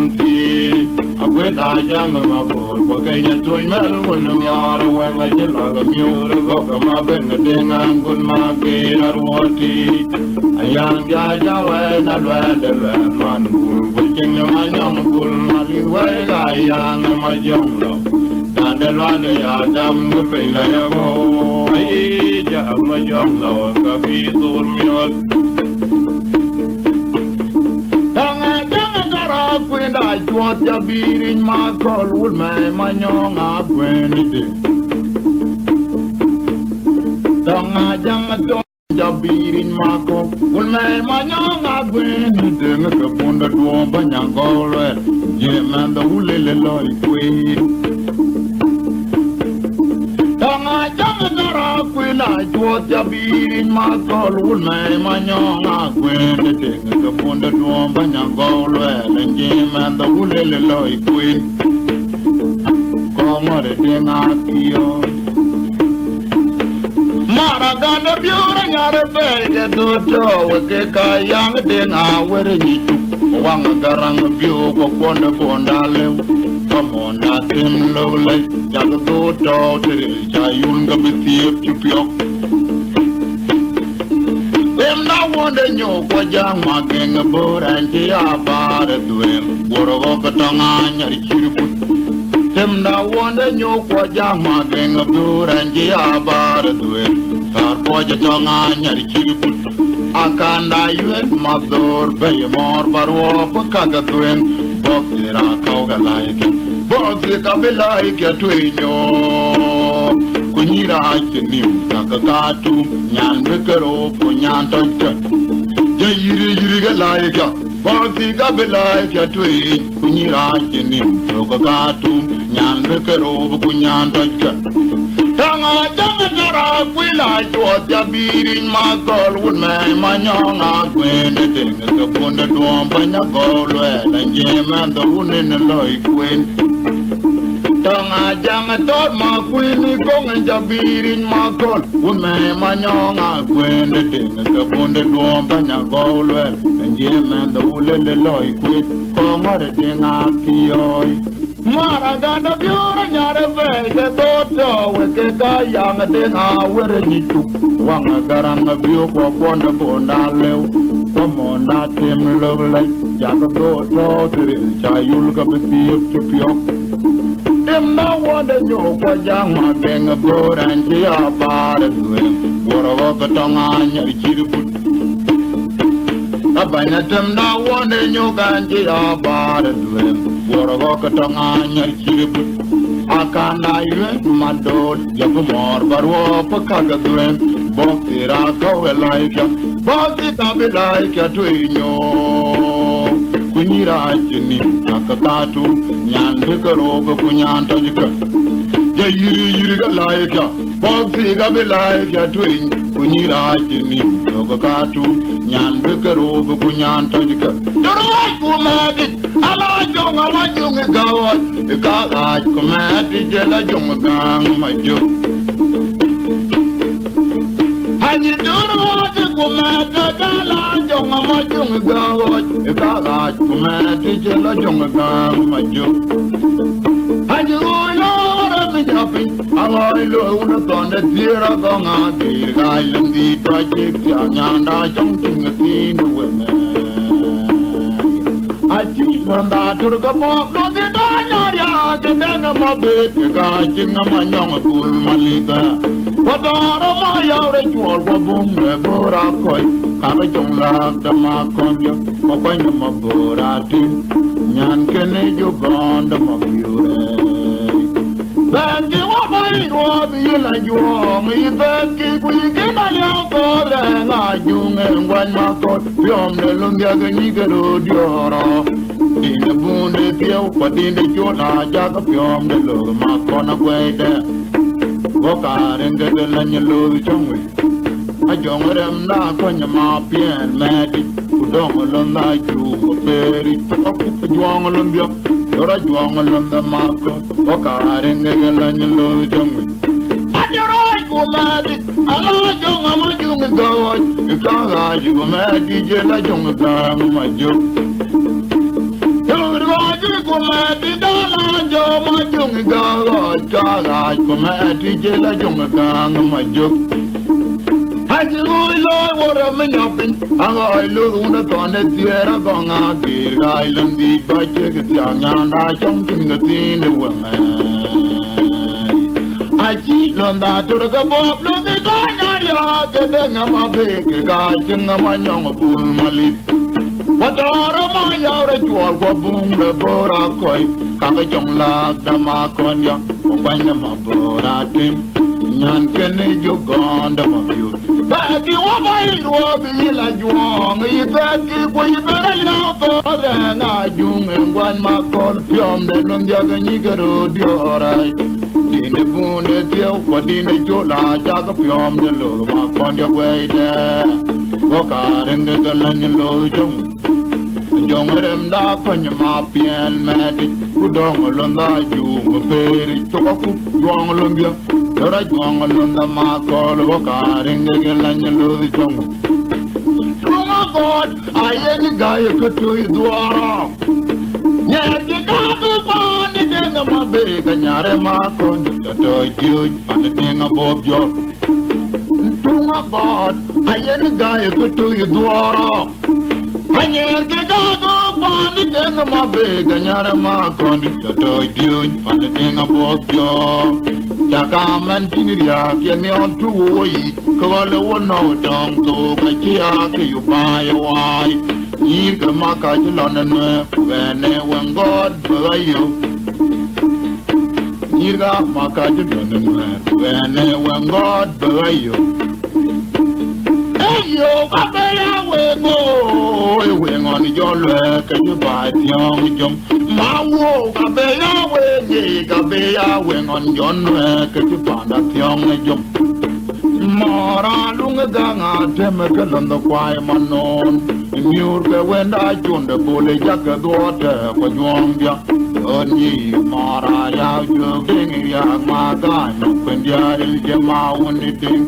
I went I young my board, Wakaya to Mel when you are when I did not a mule, Gokama, and the thing I'm good market, I want it. A young guy, and I read the man, working my young bull, Mali, where I am, my young love. And the Lada, Adam, the Pay, I go, I jam my young love, Kapi, told me. When I want to be in my call with my young up when it is. Don't be in my call with my young up when it is. Upon the door, but young gold, Jim and the woolly Lloyd Queen. When I want to be in my call with my young up when it is. Upon the door, but young gold, and Jim and the woolly Lloyd Queen. Come on, it is not you. Maragana Buren, you're a very good job with the young dinner where it is. One garang view of wonderful darling. Come on, nothing lovely. Jagato daughter, Jayunga with you. I wonder you what young marking a boat and the about it to him. What a Tonga, Tim now wonder you what young marking a boat and the about it to him. Sarpoja Tonga, I can't die with my door, pay more, but walk a cagatuin, box it out, coga like it. Box it up like a twin. Kunyira hakinim takakatu nyan bekero kunyan tonta yiri ga laika boti ga belaika tui kunyira hakinim takakatu nyan bekero kunyan tonta tanga tara kwila to jabirin magol won me manyonga kwende tenga kabonda dombanya golwe lanjema ndo unen loy kwen Tonga janga tot ma kwini kong jabirin ma kon Ume manyonga kwende tinga kabunde duomba nyagolwe Njeme nda ulele loy kwit Kongore tinga kiyoy Mara ganda biura nyare vede toto Weke kayanga tinga were nitu Wanga garanga biu kwa kwanda bonda lew Komonda tim lovely Jaka toto tiri chayul kabiti yup chupyok Dem na wanda nyokwa jangwa kenga bora nji apare tuwem Wara waka tonga nyari chiriput Abanya dem na wanda nyoka nji apare tuwem Wara waka tonga nyari chiriput Akanda yue madod Yapu mor barwa pakaga tuwem Bokti rakawe laika Bokti tabi laika tuinyo Kunyira chini nakakatu nyan bekaro ko kunyan tajika ya yiri ga laika bogsi ga be laika twin kunyira chini nakakatu nyan bekaro ko kunyan tajika dorwa kumadi ala jonga wajunga gawat ka aj kumadi jela jonga majo Hani dorwa kumadi dala jonga majunga gawat ka kumati jela jonga kama jo Haji ulo rabi japi Alai lo una tonda tira gonga Tira ilundi project ya nyanda jong tinga tinu weme Aji nanda turga mok do di danya Kendanga mabit Kika jinga manyong kul malika Wadara mayaw rejual wabung Bora koi Kaka jong lak dama konjo Makwanya mabora tin Nyan kene jo gonda mabiure Ben ki wa mai ro bi la yo mi ben ki ku ki na yo ko re na ju nge ngwan ma ko pyom ne lum ya ga ni ga ro dioro din de bun de piao pa din de jo la ja ga pyom de lo ma ko na kwe de wo ka ren de la ni lo chong wi a jong rem na ko nya ma pien me di ku dong lo na ju ko pe ri ko ku jong lo mbyo ora jong lo da ma ko wo ka ren de la ni lo chong wi a joro ko ma di ala jong ma ju mi go ka ga ju ma di je la jong da ma ju Kumadi dala jo majung ga chara kumadi jela jung ga majuk Haji lo wora menyopin anga lo una tone tiera gonga dirga ilandi bache ke tianga na chong ting tin wanga Haji londa turga bob lo de ga ya ke de ngama be ke ga chinga manyong pul malit Wadara ma yaure jual kwa bunga bora koi Kaka jong la dama konya Kumbanya ma bora tim Nyan kene jo gonda ma biu Bagi wa mai ruwa bi la juang Ibeki kwa ibera ya tore na jung Ngwan ma kol piom de lum jaga nyigaro diorai Dine bune tiao kwa dine jo la jaga piom de lo ma konya weide Wakaring de galanyi lo jung Jong rem da kwanya ma pien medi Kudong londa ju ma peri Choku juang lumbia Dora juang londa ma kol Wakaring de galanyi lo jung Lunga God Ayeni gaya kutu idwara Nyeki katu pandi Denga ma bega nyare ma kondi Tato juj Pandi tinga bob jo Lunga God Ayeni gaya kutu idwara Anyer ke gago pandi denga ma bega nyara ma kondi Tato juj Pandi tinga bob jo Chaka man tiniria Kemi on tuwoi Kawale wano tong to Kachia ke yubaya wai Yirka maka chilona nwe Wene wengod bayo Yirka maka chilona nwe Wene wengod bayo Eyo kabeya wengo Wengo ni jolwe Kenyu batyong jom Mawo kabeya wenye Kabeya wengo ni jolwe Kenyu batyong jom Mara lunga ganga Teme kalanda kway manon Miur ke wenda chunde bole jaka duote kwa juangbya Onyi mara ya juging ya magana Kwendia ilje mauni ding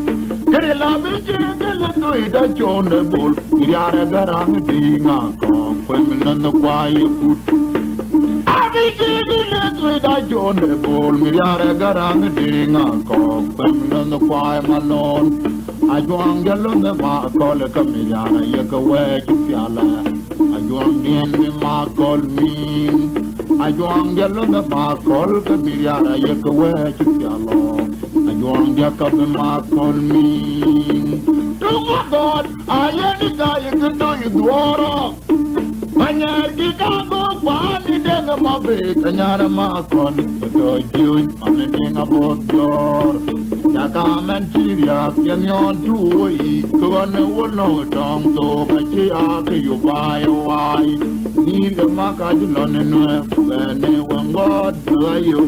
Kere la biche kele tuida chunde bol Miriare garang dinga ka Kwemilanda kwaye kut Abije kele tuida chunde bol Miriare garang dinga ka Kwemilanda kwaye manon Ajuang galon de ma kol kamiyana yeka weki fiala Ajuang dien de ma kol min Ajuang galon de ma kol kamiyana yeka weki fiala Ajuang dia ka de ma kol min Tunga God ayeni ka yeka do yudwara Anyar ki ka go pani denga ma be kanyara ma kol Do juj ane denga bodor Chaka man chiria Kenyon tuwoi Kwane wano tong to Kachia ke yubai wai Niga maka jilone nwe Wene wengod bayo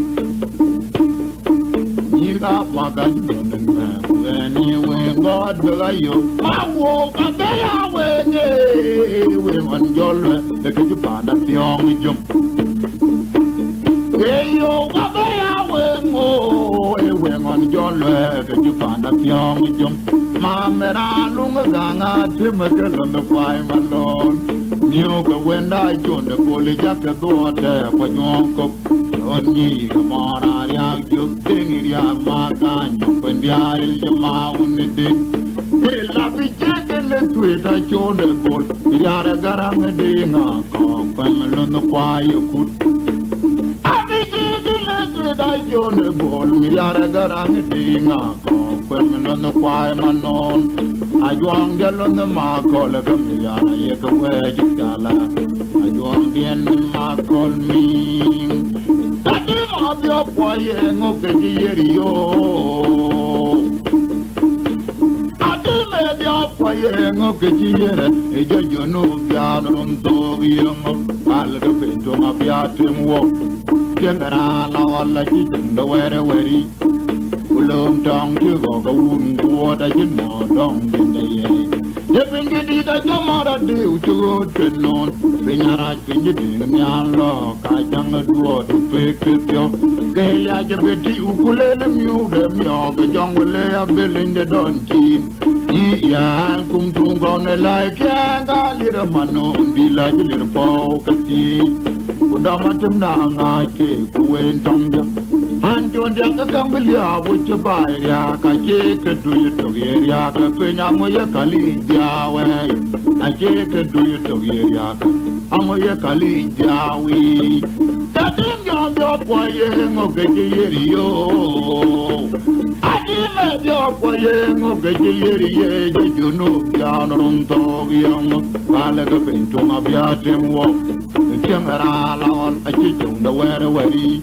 Niga maka jilone nwe Wene wengod bayo Mawo kabeya wene Wengon jolwe Leke jupanda tiong jom Eyo kabeya wengo Wengon jolwe Ke jupanda tiong jom Mamera lunga ganga Tima kelanda kway malon Niyo ka wenda chonde Kole jaka dote Kwa nyonkop Onyi kamara Riyak juk tingi riyak makanyo Kwendia ilje mauni din Ila bicheke le tuita chonde Kol Yara garang dinga Kwemelanda kway kut Jone bol miriare garang dinga ko kwemelon kway manon ajuang galon ma kol kamiyana yeka weji kala ajuang dien ma kol min ati ma bia kwa ye ngo ke yeri yo ati me bia kwa ye ngo ke yere e jo no bia no to yo al ga pe to ma bia temwo kendara la wala ji ndo were weri ulum tong tu go go un go da jin mo dong din de ye ye pin di da jo ma da de u chu ten non pinyara pin di nya lo ka jang duo du pe ke pyo ke ya je be ti u kule le myu de myo ke jong le ya be lin de don tin i ya kum tung go ne lai kya ga li ra mano di la ji le po ka ti ku da ma tum na nga ke ku wen tong ja an jon ja ka kam bi ya bu che ba ya ka che ke du yu to ye ya ka pe nya mo ye ka li ja we a che ke du yu to ye ya ka amo ye ka li ja wi ta tin yo do po ye ngo ke ye yo ati me do po ye ngo ke ye je ju no ya no ron to ye ngo ba le ka pe to ma bia tem wo chen ra la on a chi chung da we ra we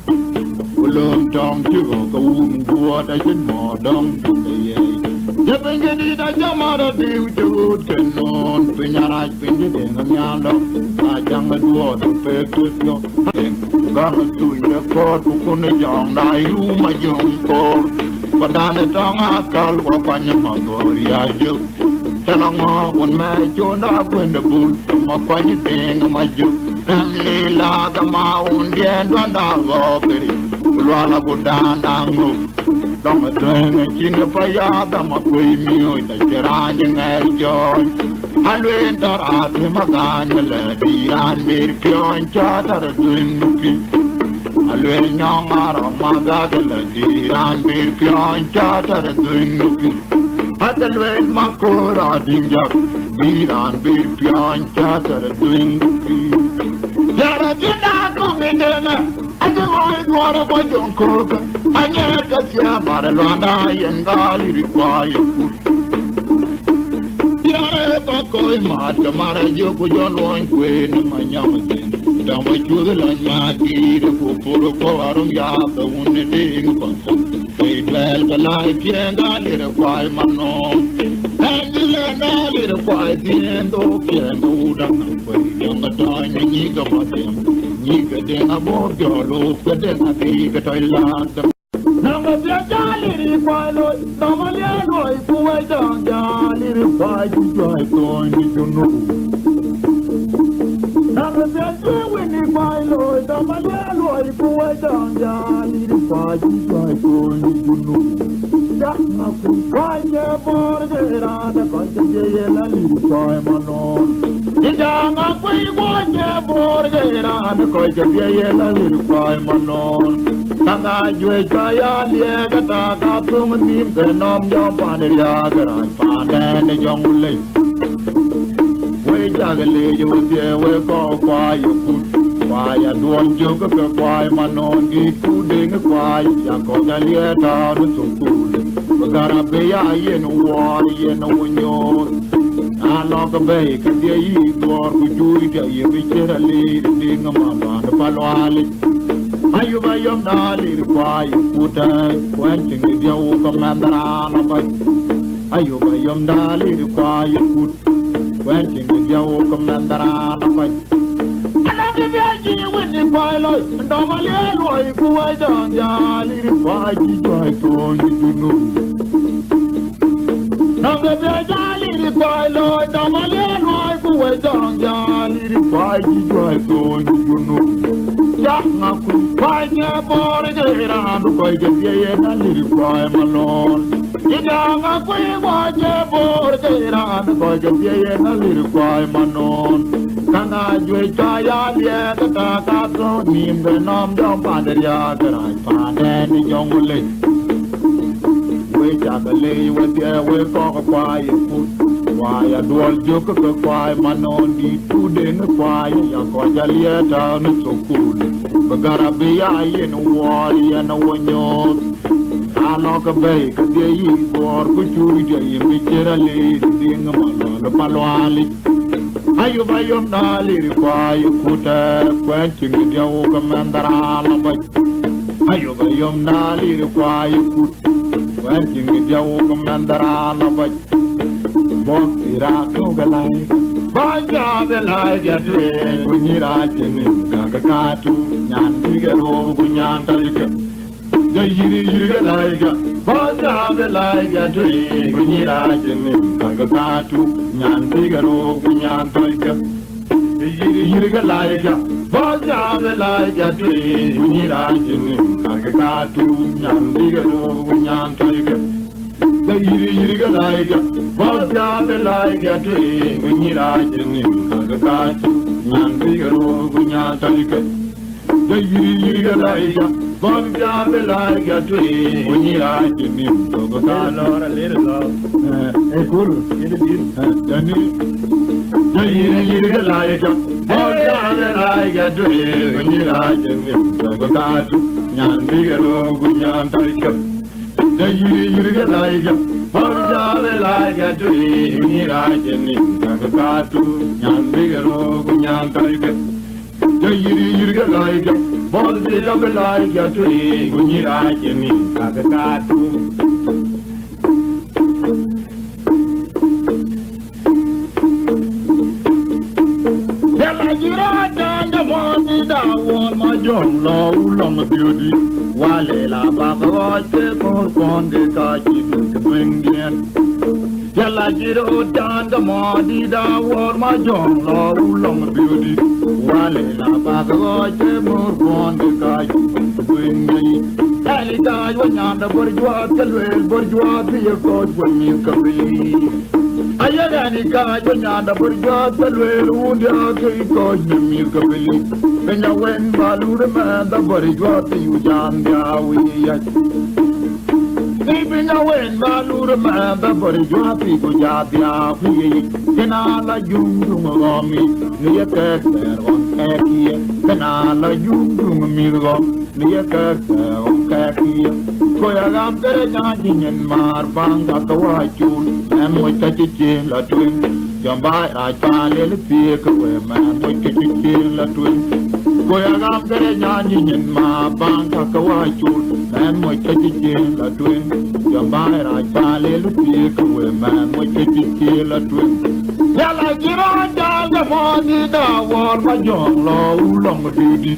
ulum tong chu go un bua da jin mo dong de ye ye ben ge ni da jama da di u chu ken non pinyara pin de nya lo a jang duo de pe tu yo ga ma tu ye ko tu ko ne jang dai u ma jong ko pa da ne tong a kal wa pa nya ma go ya ju ta ngo un ma chu na kwen de bul ma pa ni de ma ju le la da ma un de da go peri Luala budana ngo dong dong chin pa ya da ma koi mi oi da jarang ngai joy alwen tar at ma gan le di an mir pion cha tar dun ki alwen nyong ara ma ga le di an mir pion cha tar dun ki atalwen ma ko ra ding ja di an mir pion cha tar dun ki yara jina ko ngena ati ngoi gwara kwa jonkoka anya kasia mara lwanda yengali rikwayo yare pa koi mata mara joko jonloin kweni manyama jen dama chuga la nyati de kupuro ko arum ya ta unne ding konsa koi dwel kalai piengali rikwai mano Angela ngali rikwai diendo piendo udang koi yonga tanya nyiga matem Niga denga borjo lo kadena tiga toilata Nanga bia jali ri kwalo Nama liano ikuwe jang jali ri kwaji jai koni junu Nanga bia jiwi ni kwalo Nama liano ikuwe jang jali ri kwaji jai koni junu Jaka kukwaje borje rada kwaji jeye lali ri kwai manon Ijanga kwi kwaje borje rada kwaji jeye lali ri kwai manon Tanga jwe kaya liye kata katung nim ke nom jom panirya gerai panen jong ule We jagale yu tie we ko kwa yu kut Kwa ya duon juga ke kwa manon di kuding kwa ya ko jalie ta nu sukule Bagara be ya yen war yen wonyor Ano ka be ka die yi dor ku juri ta ye bichera le ding ma ba palwali Ayu bayom dalir kwai puta kwanting dia u kamandara na bai Ayu bayom dalir kwai put kwanting dia u kamandara na bai Ana ke biaji wini kwai lo ndomali loi kuai jang dalir kwai ji joi to ni tunu Nanga biaji lir kwai lo ndomali loi kuai jang dalir kwai ji joi to ni tunu Janga kupanya borje ranu koi jaye na lir kwai malon Janga kupanya borje ranu koi jaye na lir kwai manon Kana jwe chaya liye kata kato nim de nom jom panderya gerai panen jong le We jagale we tie we ko kwai put Kwai duol juk ke kwai manon di tu den kwai ya ko jalie ta nu sokul Bagara be ya yen war yen wonyo Ano ka be ka de yi bor ku churi de yi mi cherale ding ma lo palwali Ayu bayom na lir kwai kuta kwanting dia u kamandara la ba ayo ba yom na li kwa yu wan jing dia wo kom nan dara na ba bon ira ko galai ba ja be lai ja de ku ni ra chin ka ka tu nyan ti ga ro ku nyan ta li ka ja yiri ga lai ga ba ja be lai ja de ku ni ra chin ka ka tu nyan ti ga ro ku nyan ta li ka yiri ga lai ga ba ja be lai ja de ku ni ra chin ka ka tu nyan ti ga ro ku nyan ta li ka yiri ga lai ga ba ja be lai ja de ku ni ra chin ka ka tu nyan ti ga ro ku nyan ta li ka yiri ga lai ga ba ja be lai ja de ku ni ra chin ka ka Allora, lei lo e cool yani yiri ga lai ga ba ja be lai ja de ku ni ra chin ka ka tu nyan ti ga ro ku nyan ta li ka yiri ga lai ga ba ja be lai ja de ku ni ra chin ka ka tu nyan ti ga ro ku nyan ta li ka yiri ga lai ga ba ja be lai ja de ku ni ra chin ka tu John Law long beauty, Wale la Baba, Table Conde Kaji, Twingian. Yella Giro down the Modi, da war my John Law long beauty, Wale la Baba, Table Conde Kaji, Twingian. Any guy when on the bourgeois, be a coach when you can be. I had any guy when on the bourgeois, wound out to coach when you can be. When you went Balu the man, the bourgeois, you John Gawi. Even you went Balu the man, the bourgeois people, Yabi, can I like you on me? Near Kirk, on Kaki, can I like you me near Kirk, on Kaki. Koyagam Kerajin and Marbang at the white jewel, and with a chill a twin. Jambai, I found a vehicle where man with a chill a twin. Koyagam Kerajin and Marbang at the white jewel, and with a chill a twin. Jambai, I found a vehicle where man with a chill a twin. Yalla, get on down the morning, the war, my young law, long duty.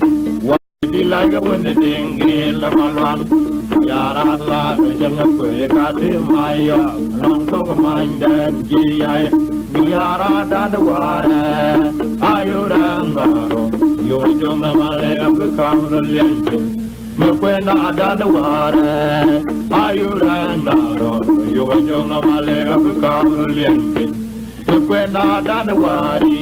What did you like when the ding in the Malwan? Yara la janga kwe kati maya long tok minded gi yara da ware ayurangaro yo jonga male ab kamro lente me kwe na da ware ayurangaro yo jonga male ab kamro lente me kwe na da ware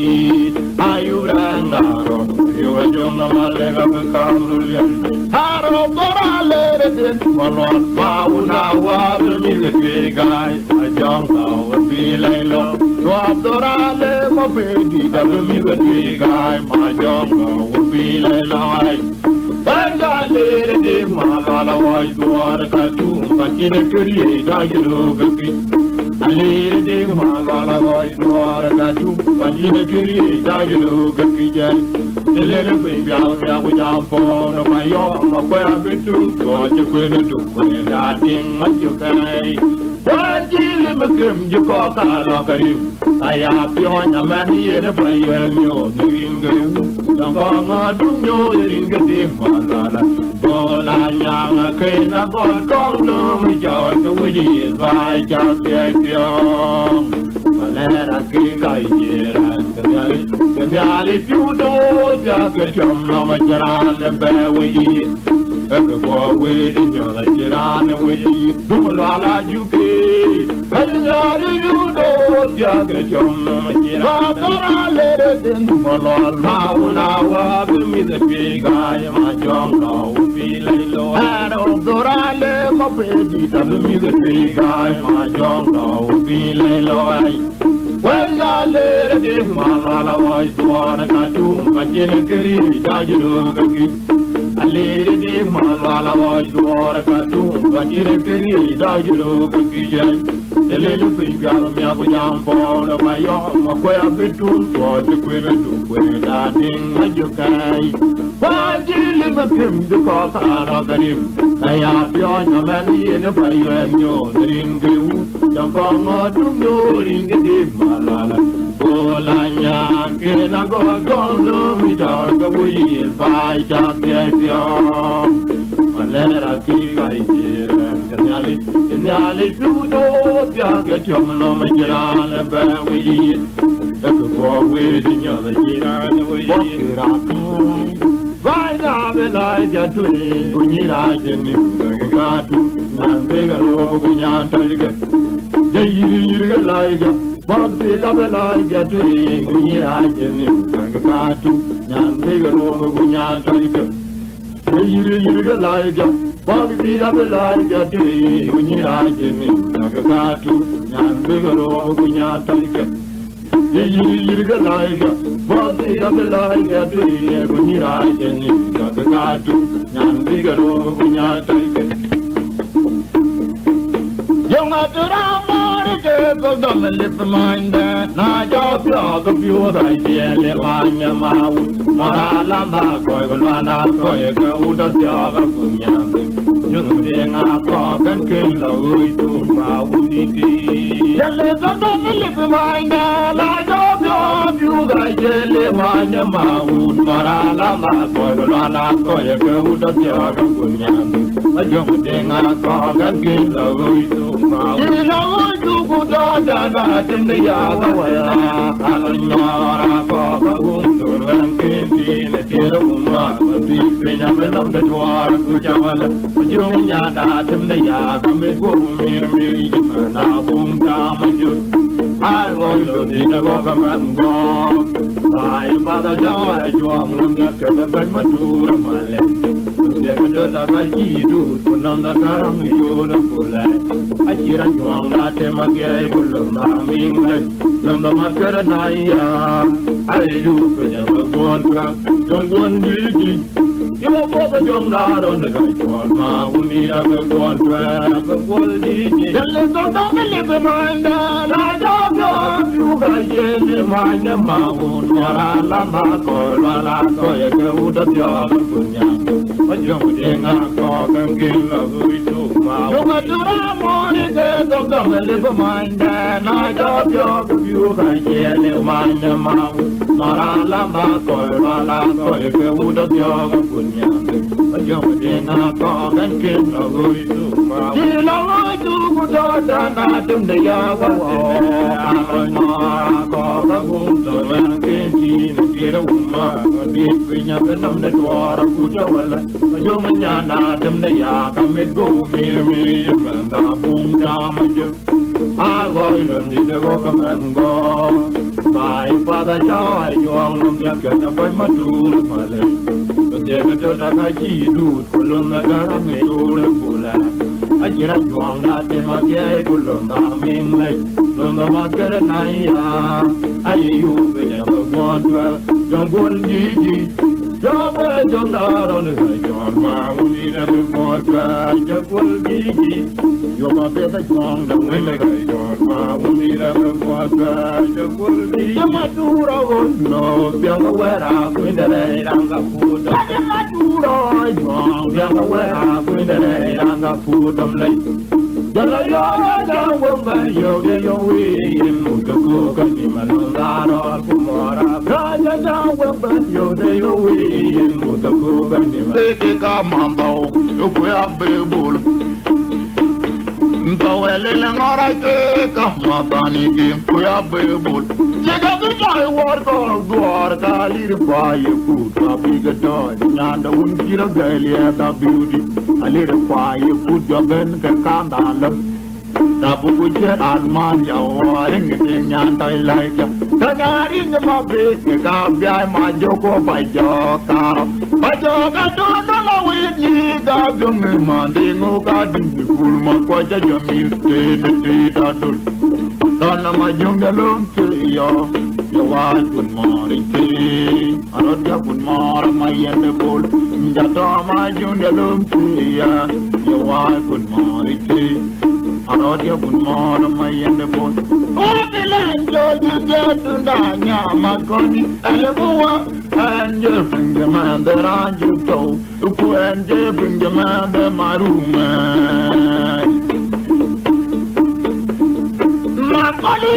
ayurangaro yo jonga male ab kamro lente haro borale Malon Pauna was a military guy, a young would be like low. So after I left my baby, the military guy, my young would be like low. And I laid it, my father was to water cartoon, but in a create, I look at it. I laid it, my father was to water cartoon, but in a create, I look at it. The little baby out there without phone of my own, where I've been to, God, you're going to do when I think what you can. Why do you live a grim? You call I I have you on a man here to play when you're doing good. Don't go on, do know you're getting one. Bola young, a crane, a boy, call no, we join the witty, by just the young. Malera kick I hear and the valley, if you don't just get your mama around and bear with you. Every boy waiting, you're like it on and with you. Do a lot you pay. And you don't just get your mama around. I let it in my Lord. Now, give me the big guy, my young now will be like low. I don't know, I let my baby, give me the big guy, my young now will be like low. When I let it in my voice, to want to do my generator, you look. I let it in my voice, to want to do my generator, you look. ele lu pinga mi ago jam po na ba yo ma ko ya bitun to de kwere du kwere da ding ma ju kai wa ji le ma pim du ko ta ra ga ni na ya pyo nya ma ni ne ba yo nyo ding ge u jam ko ma du no ring ge di ma la la ko la nya ke na go go lu mi da ga bu yi ba ja ke pyo ma le ra ki ga i Nyali tudo pia ke chom no me jira le ba wi e ko wi di nya le jira le wi ra vai na be lai ja tu ku ni ra je ni ga tu na be ga ro ku nya ta ge je yiri ga lai ga ba be la be lai ja tu ku ni ra je ni ga tu na be ga ro ku nya ta ge je yiri ga lai ga Bobby beat up a lot of your when you're out in me, like a cartoon, and bigger over when you're taken. You get like a Bobby up a lot of your when you're out in me, like a cartoon, and bigger over when you're taken. Young after our morning, go down and lift the mind that not your blog of your idea, live on your mouth. Maralama, Koyana, Koyaka, the job of Punyam. Yung nga kokan kila uito mauniti. Yale kato nilipimanya la jobyo byuga yele wanya maun maralama koyana koyaka uda tiaga kunyami. Yung nga kokan kila uito mauniti. Kila uito kuda dana tindiyaga waya alanyara koka undulang kinti na tira umati. Pinyaminam na tuwara kujawala. Yung yada tim na ya kami ko miri na bung kama ju ai ngồi lo đi na go kaman go ai ba da jawa juang lum ya ka ba ma tu ra ma le de ka do da ba ji du kunan da karam yo na pula ajira juang na te ma ge ko lo na ming le lam da ma ka na ya ai du ko ya ba gon ka don gon di you won't bother young lad on the guy one ma uni a go on track of what did you let go down the live mind la job you guys in mind ma un wala la ma ko la ko ye ko da job kunya ba jong de nga ko kan kin la ui tu ma you ma tu ra mo ni de go down the live mind la job you guys in mind ma Mara la ma ko la ko ye ko da job kunya Yung na ko kan kin no ui tu ma Di la ui tu ku da da na tum de ya wa a ma ko ka kum to na kin ji na ti ra ma di pinya ka nam de twara ku ja wala Yung nya na tum de ya ka me go mi ma da bum da ma ju a go lo ni de go ka man go Bai pa da ja yung lum ya ka na pai ma tu ma le Dega to da ka ji du kulun na gara me ule kula ajira juang da te ma ye kulun da ming le lun da ma kere na ya ai yu be ya ba gon da jong gon ji ji ya ba jong da ro ne ga jong ma uni da be gon da ja gon ji ji yo ma be da jong da me le ga jong ma uni da be gon da ja gon ji ya ma tu ro no bia ga wa ra ku da le rang ga pu da Rồi hoàng ra quê quê đây đang gặp phụ tâm lấy giờ là gió ra quân về nhiều để yêu quý một cái cô cái gì mà nó ra đó cũng mò ra ra quân về nhiều để yêu quý một cái cô cái gì mà cái cá mắm bầu yêu quý áp bê bùn bầu lên là ngó ra cái cá mắm tani kim quý áp bê bùn Jaga bijay war ko gwar ka lir paye ku ta biga doy nyanda un kira galia da beauty alir paye ku jogen ka kanda lam ta bu ku je alman ya war ngi nyanda lai ka ta ngari ngi ma be ka byai ma joko ba jo ka do la wi ni ga gum ma de ngo ka din kul ma ko ja jo mi te ta dul Dona ma junga lom yo Jawal kun moriti, arodia kun mor mayende bol, jato majunde lumpiya. Jawal kun moriti, arodia kun mor mayende bol. Obilanjo jatu danya makoni elebuwa, anje pingamande ranjuto, upu anje pingamande marume. Makoni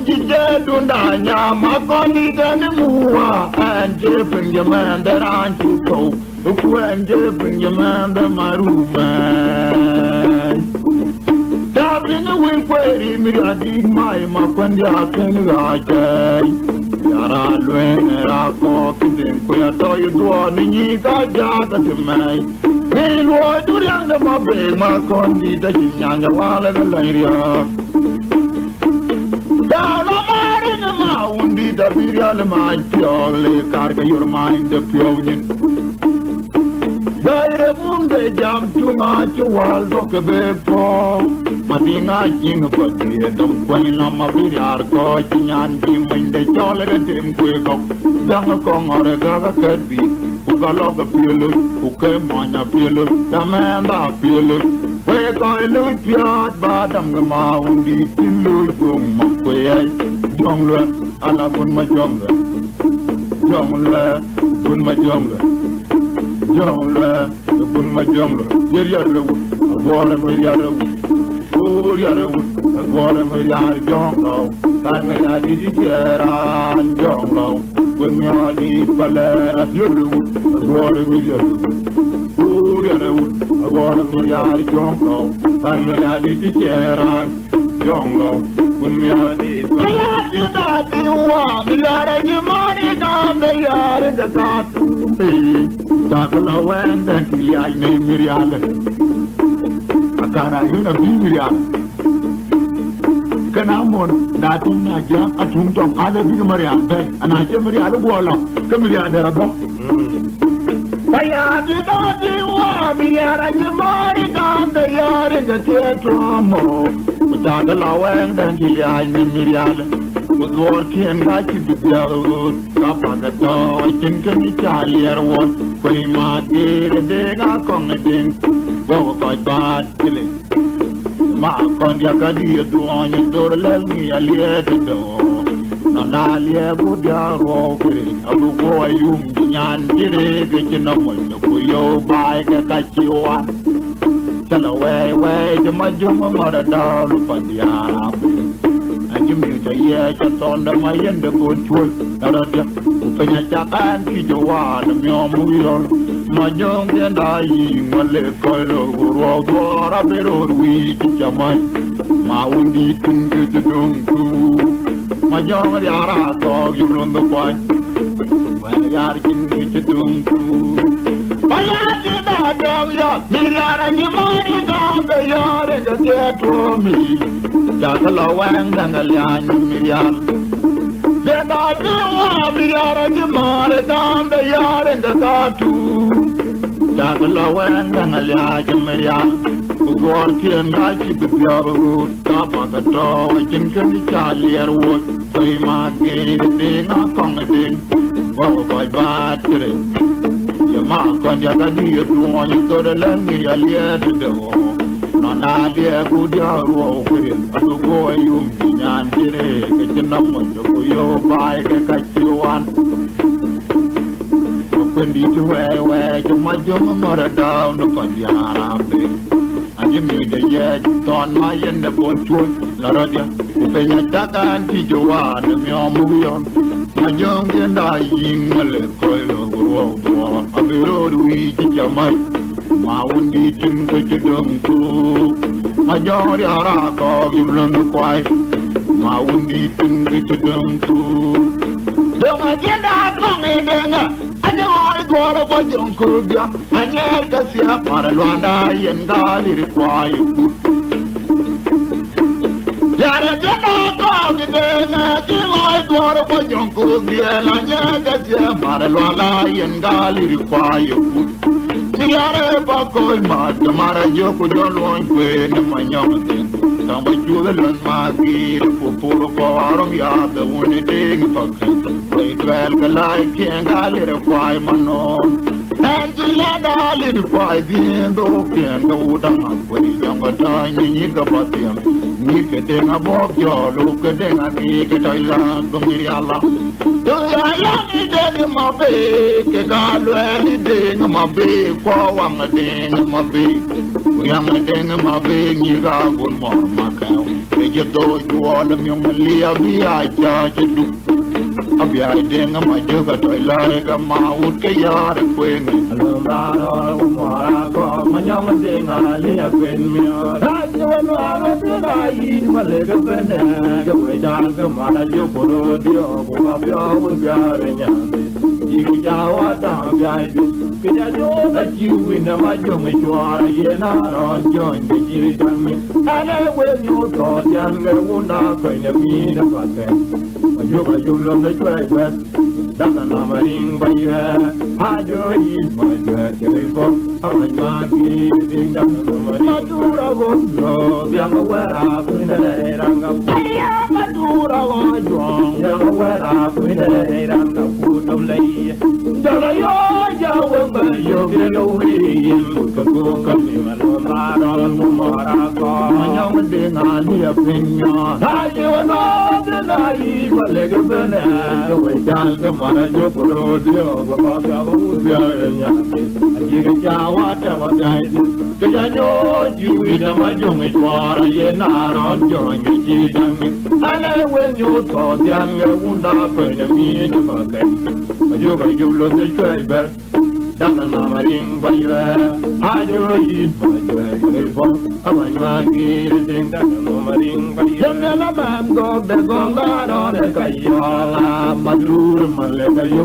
Jidundanya makoni denemuwa anje pingamande ranjuto uku anje pingamande marume Dabina winkweri miradi mai makondi akeni gajay Yara lwene rako kidin kuya toyu duwa ninyi gajaga timay Nilwa duryanga mabe makondi dajinyanga wala galayriya Undi da birial mai piole carga your mind the pionin Dai munde jam tu ma chu wal do ke bepo madinga jing pati dum kwai na ma biriar ko nyan di minde chole ga tim ku ko dang ko ngore ga ga kedbi ku ga lo ga piolo ku ke ma nya piolo da ma da piolo we ko lu piat ba dam ga ma undi tilu ku ma ku ai Jongla, ala kun ma jongla, jongla, kun ma jongla, jongla, kun ma jongla. Yer yarewu, agora me yarewu, yarewu, agora me yar jongla. Kan me yadi dikera jongla, kun me yadi palera yarewu, agora me yarewu, yarewu, agora me yar jongla. Kan me yadi dikera jongla, kun me yadi. Milara jimani dambe yare da katu Takala wenda kiyai ne miriale Akara yuna bi miriale Kana mon na tum na jam atum tom ala bi miriale ana je miriale bola ke miriale rabo Baya di wa milara jimani dambe yare da tetu amo Takala wenda kiyai ne miriale Working like you do, Capagato, I think any child was pretty much a day. I come again, go by bad killing. Mark on your career, do on your door, let me a little door. Nanalia, good walking, I will go you, Yan, get you know when you buy a catch Tell away, the Majuma mother down for the Arab. Jimmy ya chatonda mayende bonchul aradia upenya chakan kijowan myomuyon majong yandai male koilo ro dora bero wi chamai maundi tungu tudungu majong yara to yurondo kwai wala yar kingi tudungu bayati da damya milara nyimani da yare da tetromi Jakala wang dangalyang mirial Deda diwa miriara jimare danda yare da katu Jakala wang dangalyang mirial Ugor kien gachi bibiaru Tapa kato jinkani chali erwot Soy maki dinga konga ding Wawa koi batire Yama konya kadi yutuwa Yukore langi yaliya didewo Nadia Gudia Rowan, a boy, you can get a number of your bike, a catch-you-one. When did you wear your mother down upon the Arab? And you made the yet on my end of one foot, Laradia, when you take and teach you one, and you're moving on. My young and I, in a little coil of road, a road we teach your mind. Maundi chinko chidumku Majori arako giblonu kwai Maundi chinko chidumku Donga jenda kongi denga Anya wari gwara kwa jonkurubia Anya kasia paralwanda yengali rikwai Yara jenda kongi denga Anya wari gwara kwa jonkurubia Anya kasia paralwanda yengali rikwai Yare ba koi ma tamara yo ko don won kwe na ma nyong tin tang ba chu le lon ma ki pu pu ko arom ya da woni ting pa koi twel ka lai kien ga le re kwai ma no and la da le kwai bien do kien do da ma kwe yang ga da ni ga ba tiam ni ke te na bo yo lu ke te na ki ke tai la do mi ya la do ya ni de ma be ke ga lo ni de ma be kwa wang de ma be yang de ma be ni ga gun mo ma ka ke je do ju ala mi ma li a bi a cha che du a bi a de ma je ga to la ga ma ut ke ya de kwe ni lo ra ro ma ra ko ma nya ma de nga li a kwe mi ra je no a ma de ga yi ma le ga pe ne ga we da ga ma la ju ko ro dio ko ba pyo wu ga re nya Ji ja wa ta ga ju ke ja jo da ji wi na ma jo me jo ara ye na ro jo de ji ta mi ale we nyu to jan le wu na ko ne mi na pa te ma jo ba ju lo de chwe we da na ma ring ba ye ha jo yi ma jo ke le ko a ma ki ding da ma ju ra go no ya ma wa ra ku ne le ra ga ma ju ra go jo ya ma wa ra ku ne le ra ga ku to le Dala yo ya wamba yo ke lo ri ko ko ka mi ma lo ma ro mo ma ra ko ma nya ma de na ni a pin yo ha ye wa no de na yi ma le ke be na ko we ja ke ma ra jo ko ro de o ba ba ka bu ya nya ke a ji ke ja wa ta wa dai ke ja yo ji wi na ma jo me twa ra ye na ro jo ni ji da mi ale we nyu to ya nge un da pe ne mi de ba ke Yo ga yo lo de chwe be da na ma ring ba ye a yo yi ba chwe ke bo a ma ma ki ding da na ma ring ba ye na la ma go de go ga do de ka yo la ma dur ma le ga yo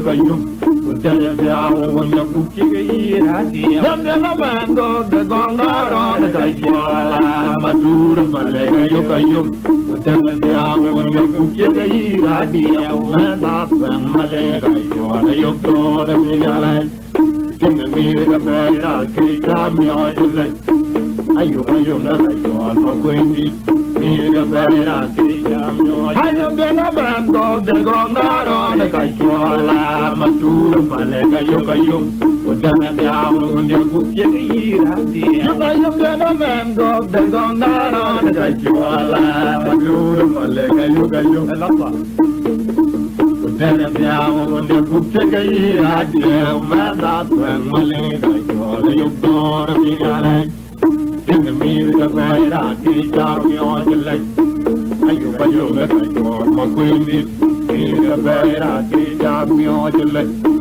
da ya ya wo nya ku ki ge yi ra di ya na la ma go de go ga do de ka yo la ma dur ma le ga yo da ya wo nya ku ki ge yi ra di ya ma da ma le ga yo yo to de mi ya la que me ga ba ya ke ka mi o le ayo na la yo no kwendi mi ga ba ya ke ka mi o ayo de na ba do de go na ro de ka yo la ma tu ma le ga yo o da na ya mo ne ku ke yi ra di ayo de na ba do de go na ro de ka yo la ma tu ma le ga yo la pa Bene piamo con le cucce che gli raggi ma dato e male da io io torno mi gale in mi da vera che ciao io lei ayo bayo me io ma quindi mi da vera che ciao io lei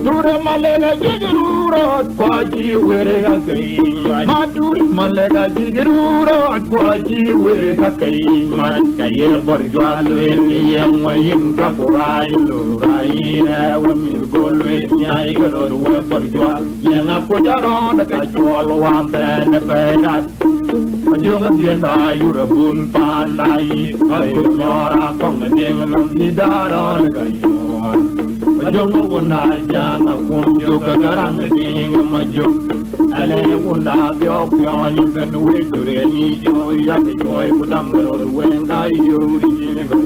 dure male da giguro quasi were ga kai ma dure male da giguro quasi were ga kai ma kai bor jwalo ni yang wa yin ka kurai lo rai na wa mi gol we nyai ga ro wa bor jwal yang ko jaro da ka jwal wa ta na pe na ma jo ga dien da yu ra bun pa nai ai ko ra kong na dien lo ni da ro ga yo Majo kuna jana kunjo kagarang ding majo ale kuna bio bio ni ben we dure ni jo ya de joy kudam ro wen dai yo ri ni go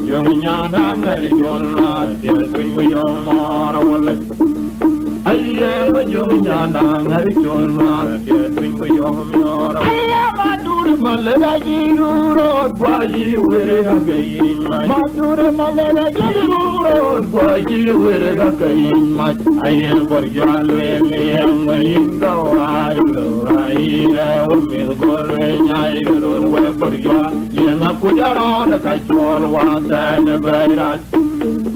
yo nya na ngai yo na de swing yo ma ra wala aye majo nya na ngai yo na de swing yo ma ra Malala jiruro gwaji were gagai Madure malala jiruro gwaji were gagai Aye borjal wele inga wailo aile umil gorwe nyai gurur we borjal Yena kujaro da kachwal wanda ne bayrat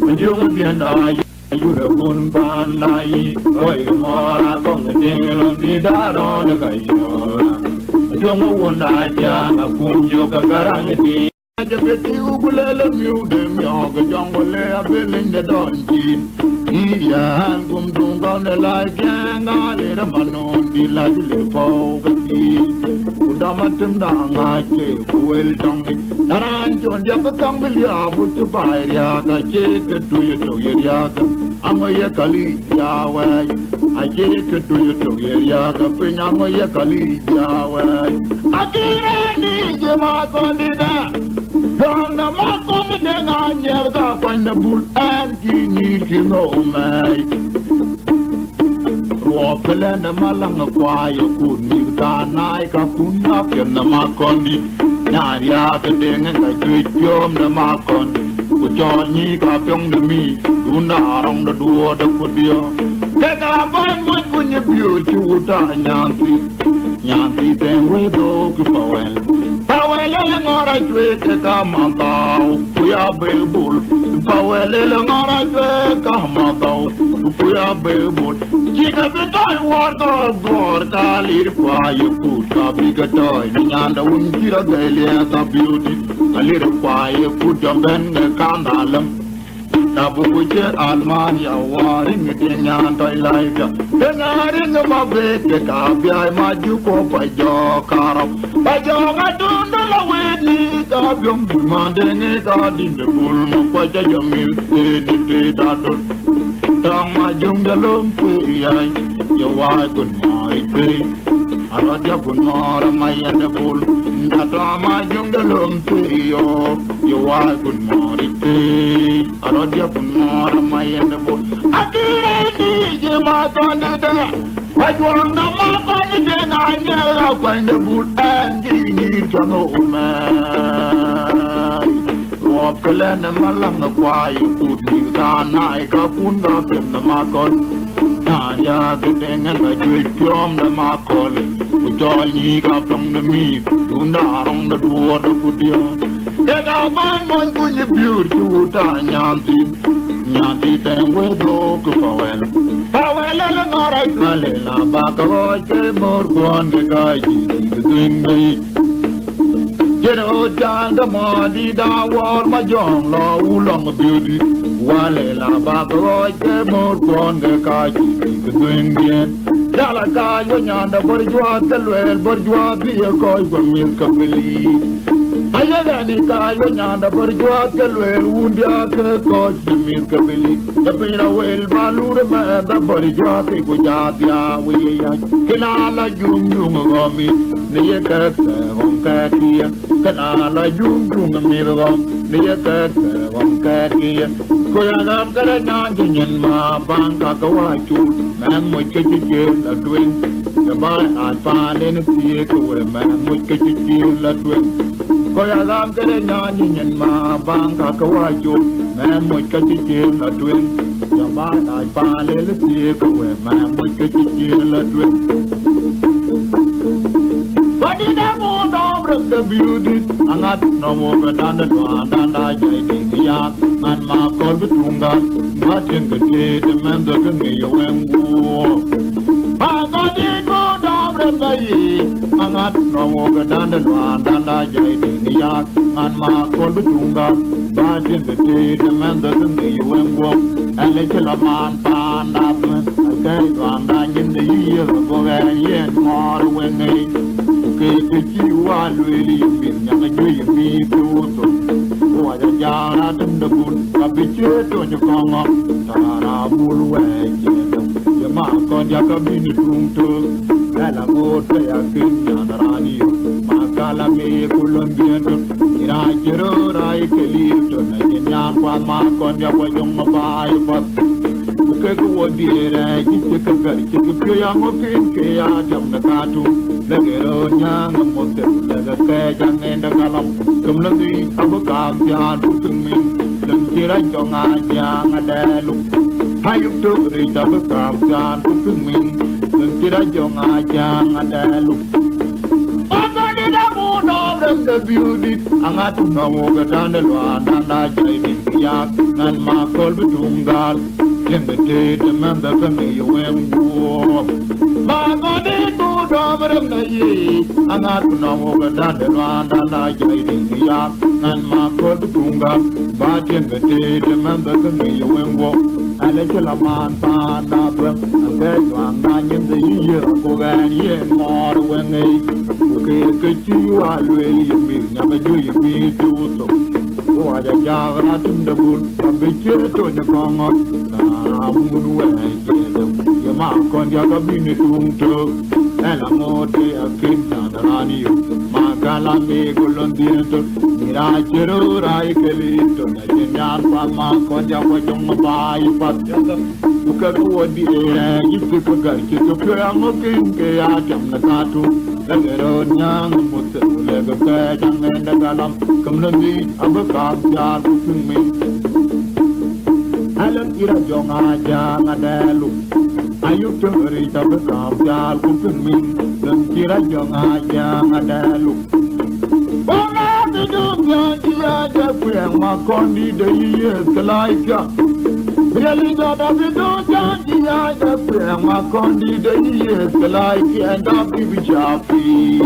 Menjung bienda yura kun panai Oi mora kong tingilum di daro da kachwal Jongo wona jana kunjo kagarang ti Jabeti ugulele miude myoga jongo le abelinde donji Iyan kum tung kau ne lai kenga le ramanon di la di le pau gati. Udah macam dah ngaje kuel tong ni. Naran jon dia petang belia butu bayar ya kaje kedu itu ya ka. Amoy kali ya wai. Aje kedu itu ya ka penya amoy kali ya wai. Akire ni jema kondida. Donna ma come de nganya da kwanda bul an kini kino mai Ropele na malanga kwa ya kuni ta nai ka kunna pem na ma kondi Nyaria ka denga ka jom na ma kondi Ku joni ka pyong na mi Duna arong da duo da kudio Teka ban mo kunya biu chuta nyanti tengwe do ku pawel Pawele ngora jwe ka mantau Kuya belbul Pawele ngora jwe ka mantau Kuya belbul Jika betai warta gor kalir kwa yuku Tapi gatai nyanda unkira galia ta beauty Kalir kwa yuku jamben kandalam Tabu kuche Almania wari ngetenyan toy laika Dengar ngema beke kabiai maju ko pajo karap Pajo ngadunda la wedi kabiom mandenge kadinde bul mo paja jamil te dadot Tang majung dalom puyai yo wai kun mai pe Araja kun mara mayanda bul Ndata majung dalom puyo yo wai kun mai pe Araja kun mara mayanda bul Akire ni jema tonda Wajwang na makani dena nyera kwenda bul Anji ni tono umay Wapele na malanga kwa yukudi Tanai ka punda pim na makon Naya ketenga na jwitiom na makon Ujanyi ka plong na mi Dunda arong na duwa na kudia Teka man mon kunye biur chuta Nyanti tengwe do ku pawel Pawele la ngaray kale la bakaroy ke morguan de gaji Guding nayi Jero janga madi da war ma jong lo ulong beauty Wale la bakaroy ke morguan de gaji Guding bien Jala kaj wanyanda borjwa telwel borjwa biya koy gwamil kapili Ayaga ni kaj wanyanda borjwa telwel undia ke koy gwamil kapili Yapina wel balure me da borjwa ke kujatya wiya Kinala jung gomi niye kete gom kakia Kinala jung mirgom niye kete gom kakia Kuyagam kada nyanji nyen ma bangka kawachu Mang moy kechijil la dwing Yabai at panen siye kuwe mang moy kechijil la dwing Kuyagam kada nyanji nyen ma bangka kawachu Mang moy kechijil la dwing Yabai at panen siye kuwe mang moy kechijil la dwing Wadida mo dobro the beauty Angat no mo kadanda danda jai tingyak Ngan ma kol betungan Matin kete demenda kenge yowengu Pagodi mo dobro bayi Angat no mo kadanda danda jai tingyak Ngan ma kol betungan Matin kete demenda kenge yowengu Ele chilaman pandapen Akay danda nyinde yiye Goga yen mor wenge Ke jiwa lweli min nyanga jwe mi kuto Wa ja jara tunda bun kabiche to nyokongo Tara bulwe jedam Yama kon ya kabini tumto Lala gote ya kinya narani Makala me kulongiento Ira jero rai kelito Na jenyan kwa makon ya kwa yung mabayo pat Keko wadire Kise kakari Kise kaya ngokin kaya jam na katu Lagero nyang mote laga kajang enda kalam Kumlagi abu kampian utumin Lengkira jong ajang adalu Hayuk tukri abu kampian utumin Lengkira jong ajang adalu Oga di damu dobrem the beauty Angatu ngawo gadanda luan danda jai dikiyak Ngan makol betunggal Lengkete demanda kami yuem guop Magodi tu dobrem na ye Angatu ngawo gadanda luan danda jai dikiyak Ngan makol betunggal Bajen gede demanda kami yuem guop Alekalaman Panabram, and then one in the year, Kogan, more when they you are really never do you me do so. Oh, I got in the wood, a bit to the Congo, when I get them. Your mark on your cabinet room too, and I'm more day a kid on you. Magala me Golondiento, Mirachero, Raikelito, Najan Pama, Conja, what you buy, but look at what the air, you took a gun, you took a looking, Kayakam, the cartoon. The road young, put the leg of bed and the galam, come to me, I'm a car, yard, looking me. Alan Ira Jonga, Adelu. I used to reach up a car, yard, looking me. Then Kira Jonga, Adelu. Oh, now the dog, young, my condi, the years, the like. Really got up the don't I just my condi the years the like and I'll be choppy.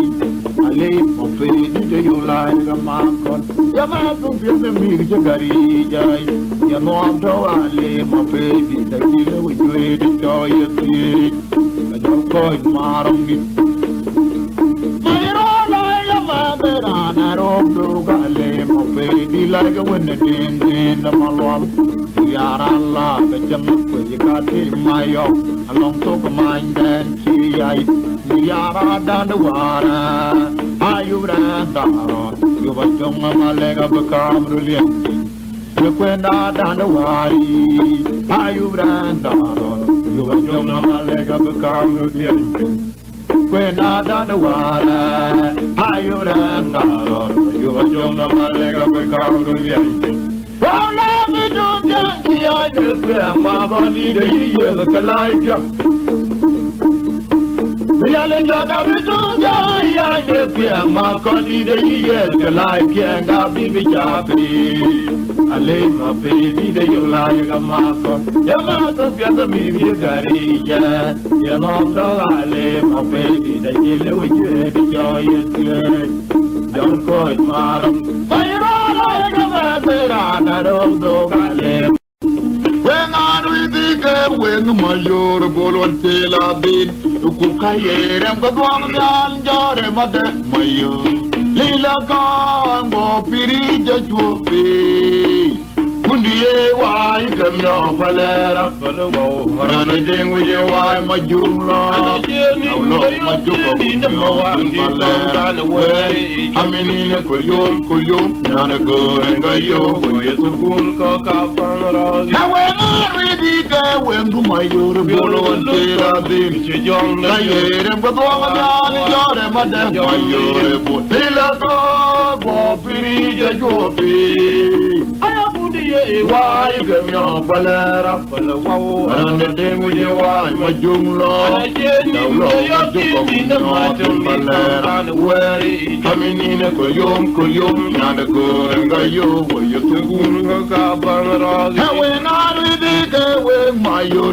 I lay my face, do you like a marcon? Your man will give me Jagari Jai. You know I'm so I lay my face, the killer with you, the joy you see. And you're going marum. I don't know, I lay my face like a winner in the malon. Allah, the Jamus, you got him my yoke, along to the mind and see I. Yara down the water, are you ran down? You were young on my leg of a car, brilliant. You went down the water, are you ran down? You were young on my leg of a car, brilliant. When down the water, are you ran down? You were young on my leg of a car, brilliant. Oh, let me do Yankee, I just wear my body the year the Kalika. The Alexander, we do Yankee, I just wear my body the year the Kalika, and I'll be happy. I lay my baby, the you like a marker. Your mother got me, you got it, yeah. You know, I lay my baby, the you with you, the joy is good. Don't call it, madam. When I read the when my your bolon tela bid, you could carry them go on the mother, my Lila gone, go piri just Mundiye why come your palera for the war and anything with your why my jumla my jumla I mean in a kuyum nana go and go yo you to cool coca now when I read it when do my your bolo and tera din young I hear them but one madam my your Lila go piri just why you give me a palera for the wow and the thing with your wife, my jumla. Coming in a kuyum, and a go and go you, where you took a car, and when I read it, my your